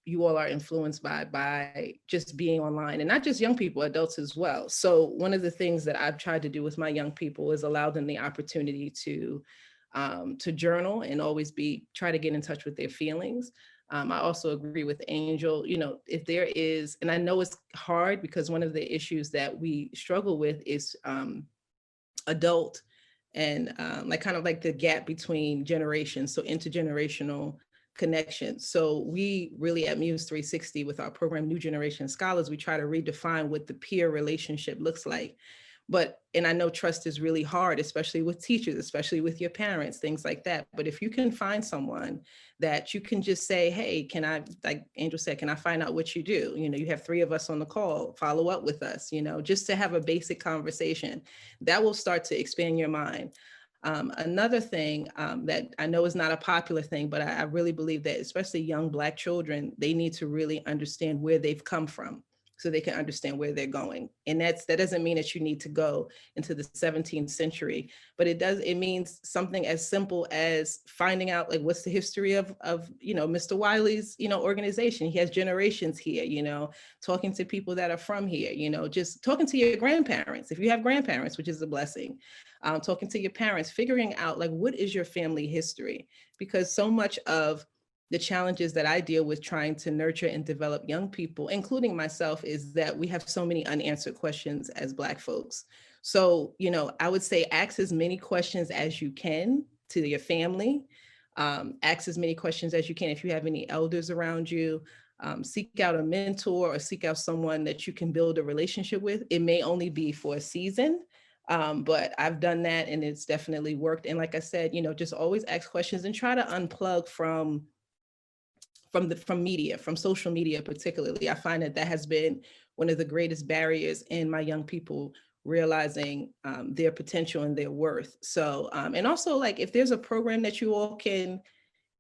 you all are influenced by just being online, and not just young people, adults as well. So one of the things that I've tried to do with my young people is allow them the opportunity to journal and always try to get in touch with their feelings. I also agree with Angel, you know, if there is, and I know it's hard because one of the issues that we struggle with is adult and like kind of like the gap between generations, so intergenerational connections. So we really at Muse 360 with our program, New Generation Scholars, we try to redefine what the peer relationship looks like. And I know trust is really hard, especially with teachers, especially with your parents, things like that. But if you can find someone that you can just say, hey, can I, like Angel said, can I find out what you do? You know, you have 3 of us on the call, follow up with us, you know, just to have a basic conversation that will start to expand your mind. Another thing that I know is not a popular thing, but I really believe that especially young Black children, they need to really understand where they've come from so they can understand where they're going. And that doesn't mean that you need to go into the 17th century, but it means something as simple as finding out like what's the history of you know, Mr. Wylie's, you know, organization. He has generations here, you know, talking to people that are from here, you know, just talking to your grandparents, if you have grandparents, which is a blessing. Talking to your parents, figuring out like, what is your family history? Because so much of the challenges that I deal with trying to nurture and develop young people, including myself, is that we have so many unanswered questions as Black folks. So, you know, I would say ask as many questions as you can to your family. Ask as many questions as you can if you have any elders around you. Seek out a mentor or seek out someone that you can build a relationship with. It may only be for a season, but I've done that and it's definitely worked. And like I said, you know, just always ask questions and try to unplug from media, from social media particularly. I find that has been one of the greatest barriers in my young people realizing their potential and their worth. So, and also like if there's a program that you all can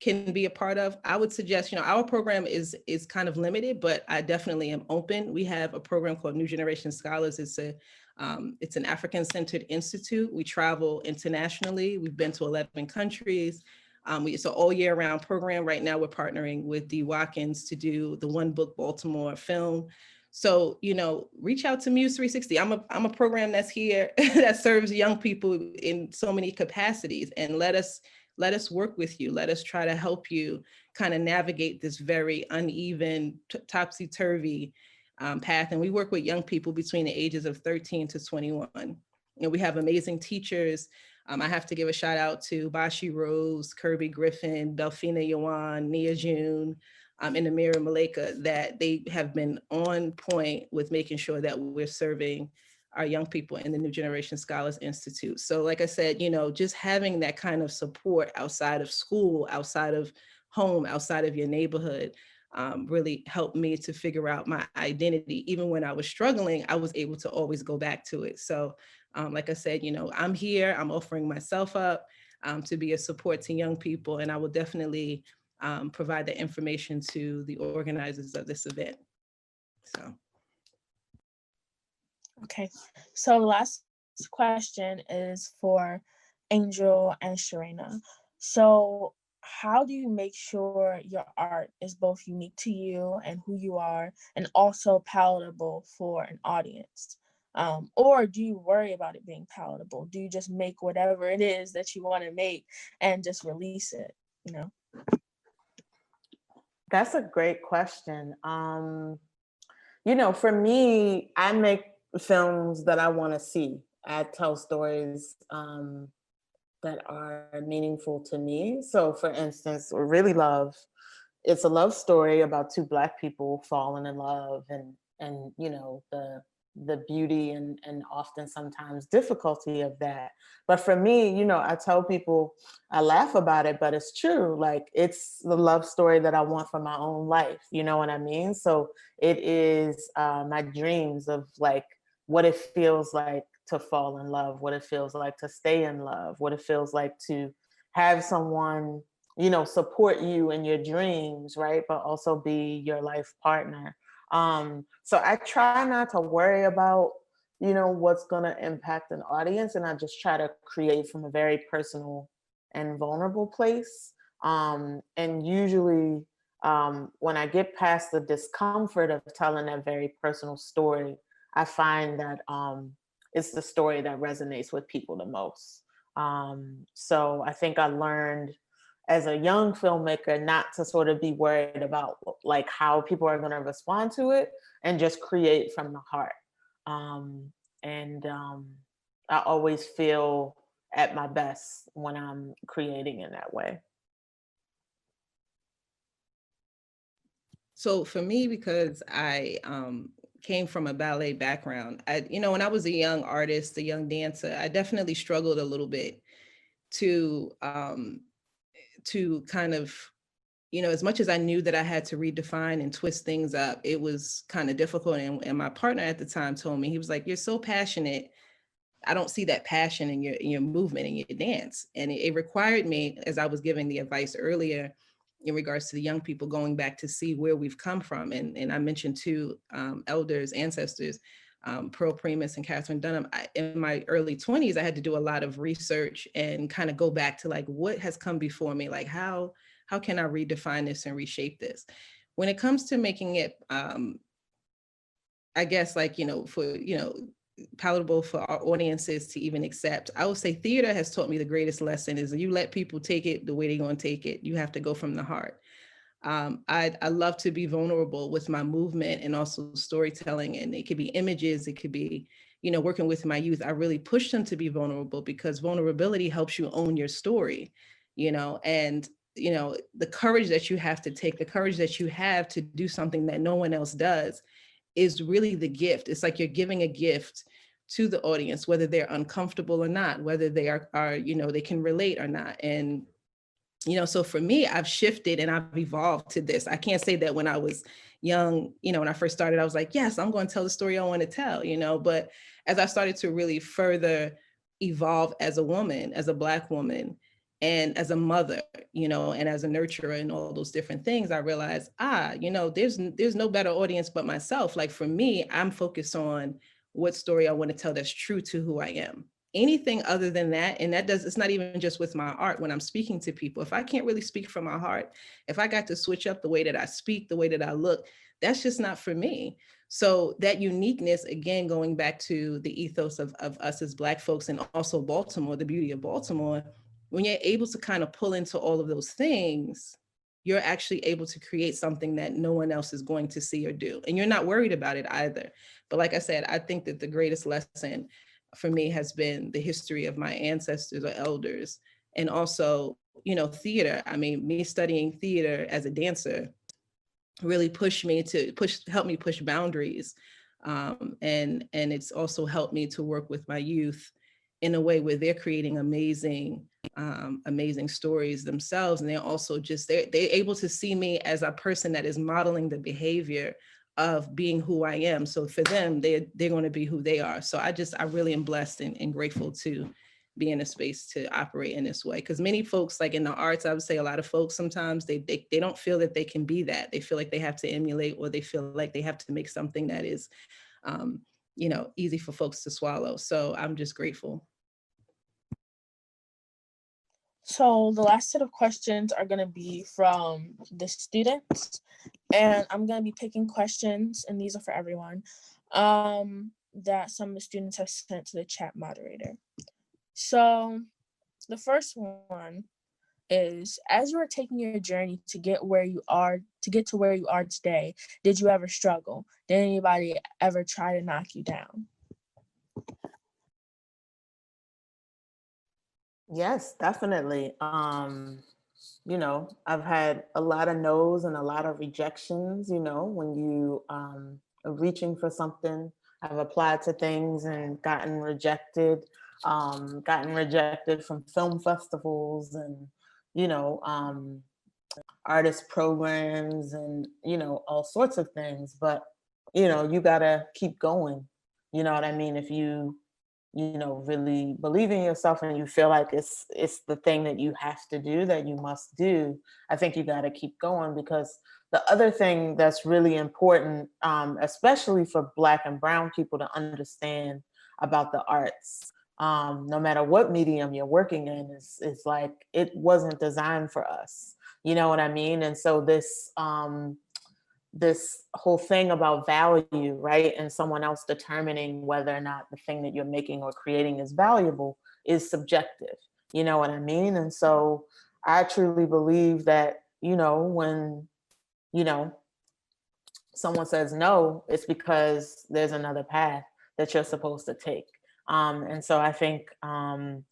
be a part of, I would suggest, you know, our program is kind of limited, but I definitely am open. We have a program called New Generation Scholars. It's an African-centered institute. We travel internationally. We've been to 11 countries. It's an all year round program. Right now we're partnering with D. Watkins to do the One Book Baltimore film. So, you know, reach out to Muse 360. I'm a program that's here that serves young people in so many capacities, and let us work with you. Let us try to help you kind of navigate this very uneven, topsy-turvy path. And we work with young people between the ages of 13 to 21. And we have amazing teachers. I have to give a shout out to Bashi Rose, Kirby Griffin, Belfina Yawan, Nia June, and Amira Malika, that they have been on point with making sure that we're serving our young people in the New Generation Scholars Institute. So like I said, you know, just having that kind of support outside of school, outside of home, outside of your neighborhood, really helped me to figure out my identity. Even when I was struggling, I was able to always go back to it. So like I said, you know, I'm here, I'm offering myself up to be a support to young people, and I will definitely provide the information to the organizers of this event. So. Okay, so the last question is for Angel and Sharayna. So how do you make sure your art is both unique to you and who you are, and also palatable for an audience? Or do you worry about it being palatable? Do you just make whatever it is that you want to make and just release it, you know? That's a great question. You know, for me, I make films that I want to see. I tell stories that are meaningful to me. So for instance, Really Love, it's a love story about 2 Black people falling in love, and you know, the beauty and often sometimes difficulty of that. But for me, you know, I tell people, I laugh about it, but it's true. Like, it's the love story that I want for my own life. You know what I mean? So it is my dreams of like what it feels like to fall in love, what it feels like to stay in love, what it feels like to have someone, you know, support you in your dreams, right? But also be your life partner. So I try not to worry about, you know, what's going to impact an audience. And I just try to create from a very personal and vulnerable place. And usually when I get past the discomfort of telling that very personal story, I find that it's the story that resonates with people the most. So I think I learned as a young filmmaker not to sort of be worried about like how people are going to respond to it, and just create from the heart. I always feel at my best when I'm creating in that way. So for me, because I came from a ballet background, when I was a young artist, a young dancer, I definitely struggled a little bit to kind of, as much as I knew that I had to redefine and twist things up, it was kind of difficult. And my partner at the time told me, he was like, "You're so passionate. I don't see that passion in your movement and your dance." And it required me, as I was giving the advice earlier in regards to the young people, going back to see where we've come from. And I mentioned two elders, ancestors, Pearl Primus and Catherine Dunham. In my early 20s, I had to do a lot of research and kind of go back to like, what has come before me? Like, how can I redefine this and reshape this? When it comes to making it, I guess, like, palatable for our audiences to even accept, I would say theater has taught me the greatest lesson is you let people take it the way they're going to take it. You have to go from the heart. I love to be vulnerable with my movement and also storytelling, and it could be images, it could be, working with my youth. I really push them to be vulnerable because vulnerability helps you own your story, and the courage that you have to take, the courage that you have to do something that no one else does is really the gift. It's like you're giving a gift to the audience, whether they're uncomfortable or not, whether they are they can relate or not. And so for me, I've shifted and I've evolved to this. I can't say that when I was young, when I first started, I was like, yes, I'm going to tell the story I want to tell, but as I started to really further evolve as a woman, as a Black woman, and as a mother, and as a nurturer and all those different things, I realized, there's no better audience but myself. Like for me, I'm focused on what story I want to tell that's true to who I am. Anything other than that, and it's not even just with my art, when I'm speaking to people, if I can't really speak from my heart, if I got to switch up the way that I speak, the way that I look, that's just not for me. So that uniqueness, again, going back to the ethos of us as Black folks, and also Baltimore, the beauty of Baltimore, when you're able to kind of pull into all of those things, you're actually able to create something that no one else is going to see or do. And you're not worried about it either. But like I said, I think that the greatest lesson for me has been the history of my ancestors or elders, and also, theater. I mean, me studying theater as a dancer really help me push boundaries. And it's also helped me to work with my youth in a way where they're creating amazing stories themselves. And they're also they're able to see me as a person that is modeling the behavior of being who I am. So for them, they're going to be who they are. So I really am blessed and grateful to be in a space to operate in this way. Because many folks, like in the arts, I would say a lot of folks sometimes they don't feel that they can be that. They feel like they have to emulate, or they feel like they have to make something that is, easy for folks to swallow. So I'm just grateful. So the last set of questions are going to be from the students, and I'm going to be picking questions, and these are for everyone, that some of the students have sent to the chat moderator. So the first one is, as you are taking your journey to get to where you are today, did you ever struggle? Did anybody ever try to knock you down? Yes, definitely. I've had a lot of no's and a lot of rejections, when you are reaching for something. I've applied to things and gotten rejected from film festivals and, artist programs and, all sorts of things. But, you gotta keep going. You know what I mean? If you really believe in yourself and you feel like it's the thing that you have to do, that you must do, I think you got to keep going. Because the other thing that's really important, especially for Black and Brown people to understand about the arts, no matter what medium you're working in, is like, it wasn't designed for us. You know what I mean? And so this whole thing about value, right? And someone else determining whether or not the thing that you're making or creating is valuable is subjective. You know what I mean? And so I truly believe that, when, someone says no, it's because there's another path that you're supposed to take. And so I think, the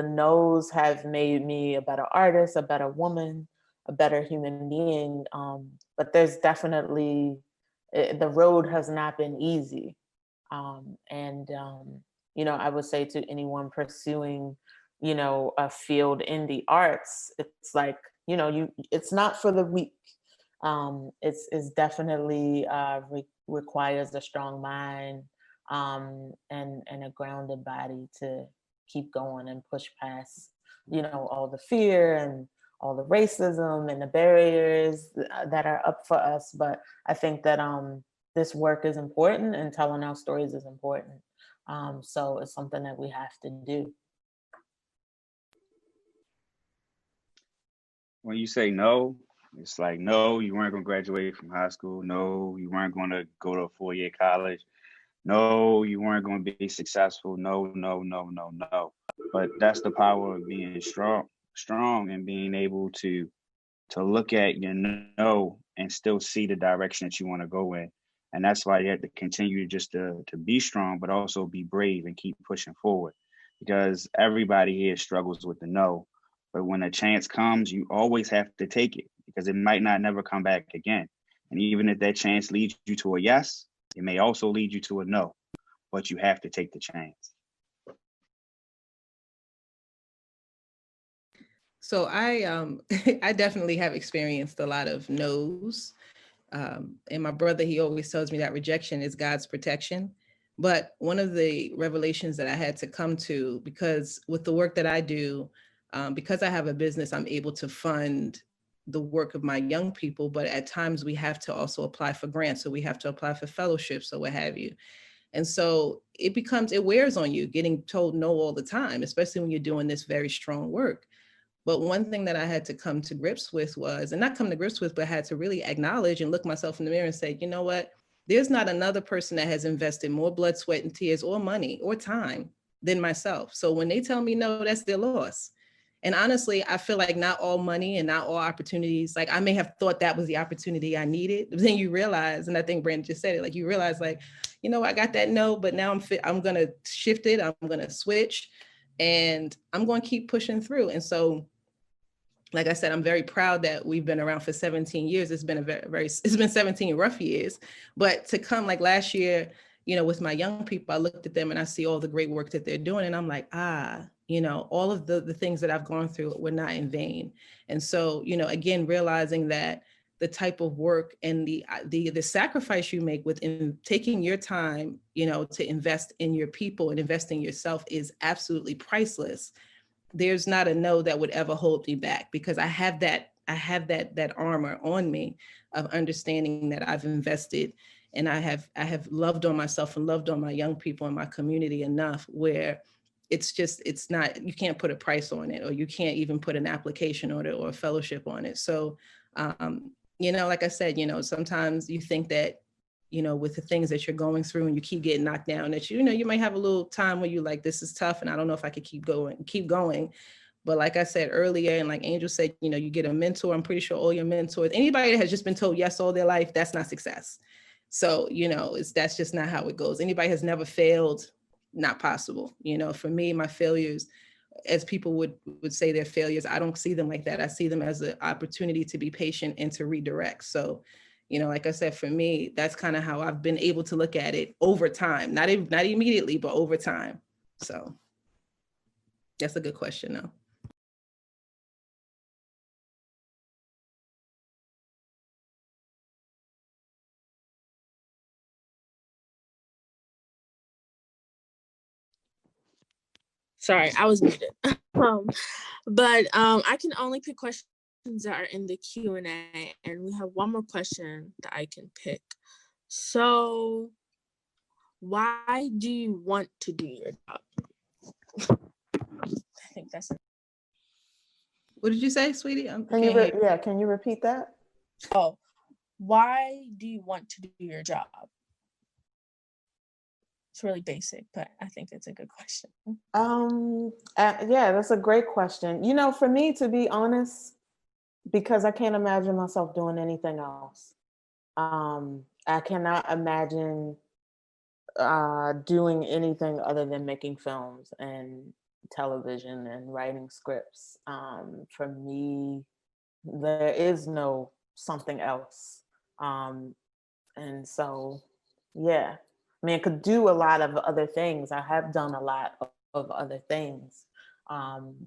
no's have made me a better artist, a better woman, a better human being. But there's definitely, the road has not been easy. You know, I would say to anyone pursuing, you know, a field in the arts, it's like, you know, it's not for the weak. It's definitely requires a strong mind, and a grounded body to keep going and push past, you know, all the fear and all the racism and the barriers that are up for us. But I think that this work is important, and telling our stories is important. So it's something that we have to do. When you say no, it's like, no, you weren't going to graduate from high school. No, you weren't going to go to a 4-year college. No, you weren't going to be successful. No, no, no, no, no. But that's the power of being strong and being able to look at your no and still see the direction that you want to go in. And that's why you have to continue just to be strong, but also be brave and keep pushing forward, because everybody here struggles with the no. But when a chance comes, you always have to take it, because it might not never come back again. And even if that chance leads you to a yes, it may also lead you to a no, but you have to take the chance. So I I definitely have experienced a lot of no's. And my brother, he always tells me that rejection is God's protection. But one of the revelations that I had to come to, because with the work that I do, because I have a business, I'm able to fund the work of my young people, but at times we have to also apply for grants. So we have to apply for fellowships or what have you. And so it wears on you getting told no all the time, especially when you're doing this very strong work. But one thing that I had to come to grips with was, and not come to grips with, but had to really acknowledge and look myself in the mirror and say, you know what? There's not another person that has invested more blood, sweat, and tears or money or time than myself. So when they tell me no, that's their loss. And honestly, I feel like not all money and not all opportunities, like I may have thought that was the opportunity I needed, but then you realize, and I think Brandon just said it, like you realize like, you know, I got that no, but now I'm going to shift it. I'm going to switch and I'm going to keep pushing through. And so, like I said, I'm very proud that we've been around for 17 years. It's been it's been 17 rough years, but to come like last year, you know, with my young people, I looked at them and I see all the great work that they're doing. And I'm like, you know, all of the things that I've gone through were not in vain. And so, you know, again, realizing that the type of work and the sacrifice you make within taking your time, you know, to invest in your people and invest in yourself is absolutely priceless. There's not a no that would ever hold me back, because I have that armor on me of understanding that I've invested and I have loved on myself and loved on my young people in my community enough where it's not, you can't put a price on it, or you can't even put an application on it or a fellowship on it. So, you know, like I said, you know, sometimes you think that, you know, with the things that you're going through and you keep getting knocked down, that, you know, you might have a little time where you like, this is tough and I don't know if I could keep going. But like I said earlier, and like Angel said, you know, you get a mentor. I'm pretty sure all your mentors, anybody that has just been told yes all their life, that's not success. So, you know, that's just not how it goes. Anybody has never failed, not possible. You know, for me, my failures, as people would say they're failures, I don't see them like that. I see them as an opportunity to be patient and to redirect. So, you know, like I said, for me, that's kind of how I've been able to look at it over time, not immediately, but over time. So that's a good question, though. Sorry, I was muted. But I can only pick questions that are in the Q&A, and we have one more question that I can pick. So, why do you want to do your job? I think that's it. What did you say, sweetie? Can you repeat that? Oh, why do you want to do your job? It's really basic, but I think it's a good question. Yeah, that's a great question. You know, for me, to be honest, because I can't imagine myself doing anything else. I cannot imagine doing anything other than making films and television and writing scripts. For me, There is no something else. And so, yeah, I mean, I could do a lot of other things. I have done a lot of other things,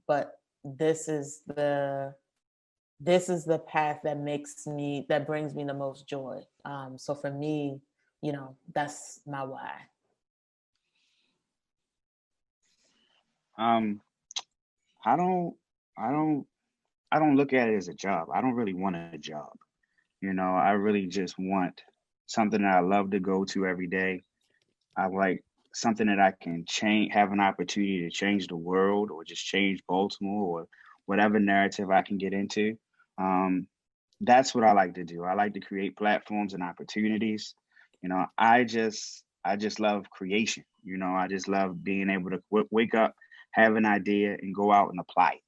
but this is the path that brings me the most joy. So for me, you know, that's my why. I don't look at it as a job. I don't really want a job. You know, I really just want something that I love to go to every day. I like something that I can change, have an opportunity to change the world or just change Baltimore or whatever narrative I can get into. That's what I like to do. I like to create platforms and opportunities. You know, I just love creation. You know, I just love being able to wake up, have an idea, and go out and apply it.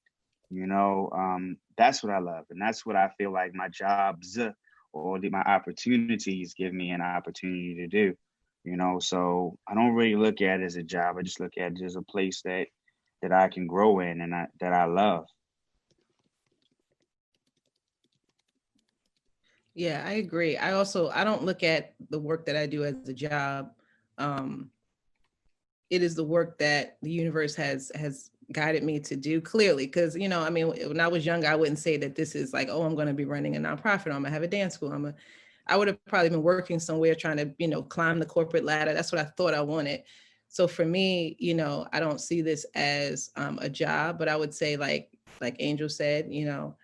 You know, that's what I love, and that's what I feel like my jobs or my opportunities give me an opportunity to do. You know, so I don't really look at it as a job. I just look at it as a place that I can grow in and that I love. Yeah, I agree. I don't look at the work that I do as a job. It is the work that the universe has guided me to do, clearly, because, you know, I mean, when I was young, I wouldn't say that this is like, oh, I'm going to be running a nonprofit, or I'm gonna have a dance school. I would have probably been working somewhere trying to, you know, climb the corporate ladder. That's what I thought I wanted. So for me, you know, I don't see this as a job, but I would say, like Angel said, you know,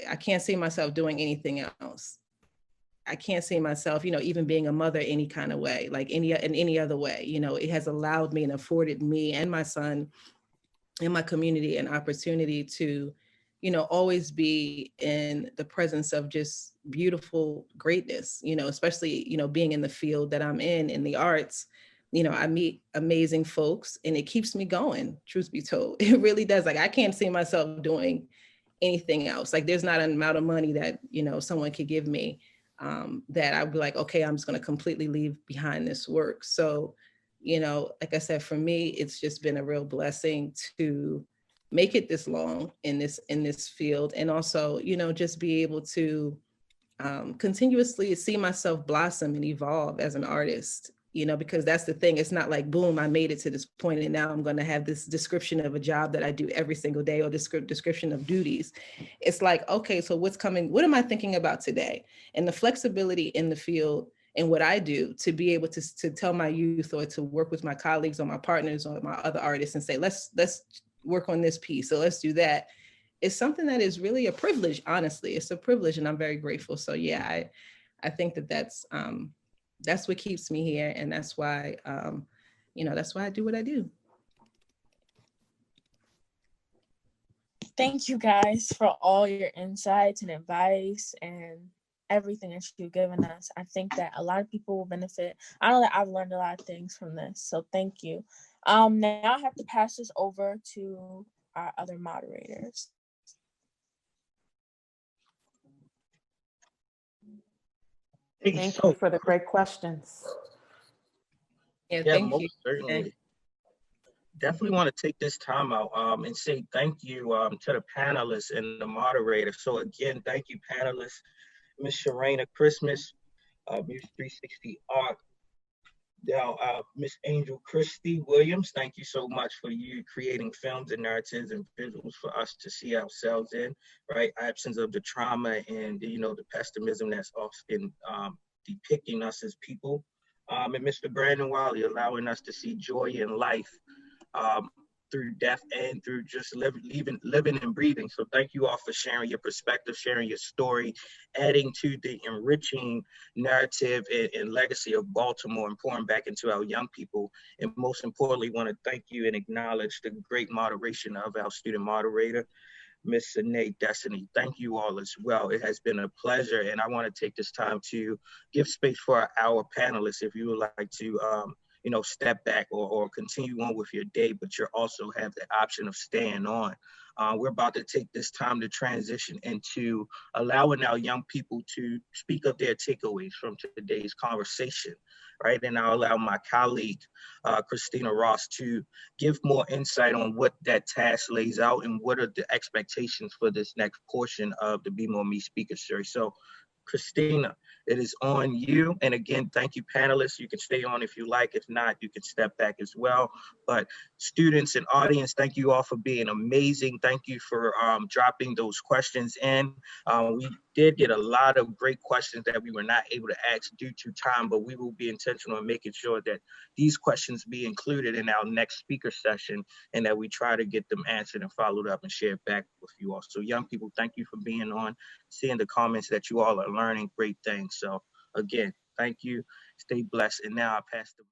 I can't see myself doing anything else. I can't see myself, you know, even being a mother any kind of way, like in any other way. You know, it has allowed me and afforded me and my son and my community an opportunity to, you know, always be in the presence of just beautiful greatness, you know, especially, you know, being in the field that I'm in the arts. You know, I meet amazing folks and it keeps me going, truth be told. It really does. Like, I can't see myself doing anything else. Like, there's not an amount of money that, you know, someone could give me that I'd be like, okay, I'm just going to completely leave behind this work. So, you know, like I said, for me, it's just been a real blessing to make it this long in this field, and also, you know, just be able to continuously see myself blossom and evolve as an artist. You know, because that's the thing. It's not like, boom, I made it to this point and now I'm going to have this description of a job that I do every single day, or description of duties. It's like, okay, so what's coming? What am I thinking about today? And the flexibility in the field and what I do to be able to tell my youth, or to work with my colleagues or my partners or my other artists and say, let's work on this piece. So let's do that. It's something that is really a privilege. Honestly, it's a privilege, and I'm very grateful. So yeah, I think that's what keeps me here, and that's why you know, that's why I do what I do. Thank you guys for all your insights and advice and everything that you've given us. I think that a lot of people will benefit. I know that I've learned a lot of things from this, so thank you. Now I have to pass this over to our other moderators. Thank you for the great questions. Yeah, Yeah, thank most you. certainly. Definitely want to take this time out and say thank you to the panelists and the moderators. So again, thank you, panelists, Miss Sharayna Christmas, Muse 360 Art. Now, Miss Angel Kristi Williams, thank you so much for you creating films and narratives and visuals for us to see ourselves in, right? Absence of the trauma and, you know, the pessimism that's often depicting us as people. And Mr. Brandon Wylie, allowing us to see joy in life through death and through just living and breathing. So thank you all for sharing your perspective, sharing your story, adding to the enriching narrative and legacy of Baltimore and pouring back into our young people. And most importantly, want to thank you and acknowledge the great moderation of our student moderator, Miss Senae Destiny. Thank you all as well. It has been a pleasure, and I want to take this time to give space for our panelists. If you would like to step back or continue on with your day, but you also have the option of staying on. We're about to take this time to transition into allowing our young people to speak up their takeaways from today's conversation, right? And I'll allow my colleague, Christina Ross, to give more insight on what that task lays out and what are the expectations for this next portion of the BMore Me Speaker Series. So, Christina, it is on you. And again, thank you, panelists. You can stay on if you like. If not, you can step back as well. But students and audience, thank you all for being amazing. Thank you for dropping those questions in. We did get a lot of great questions that we were not able to ask due to time, but we will be intentional in making sure that these questions be included in our next speaker session and that we try to get them answered and followed up and shared back with you all. So young people, thank you for being on, seeing the comments that you all are learning great things. So again, thank you, stay blessed. And now I pass the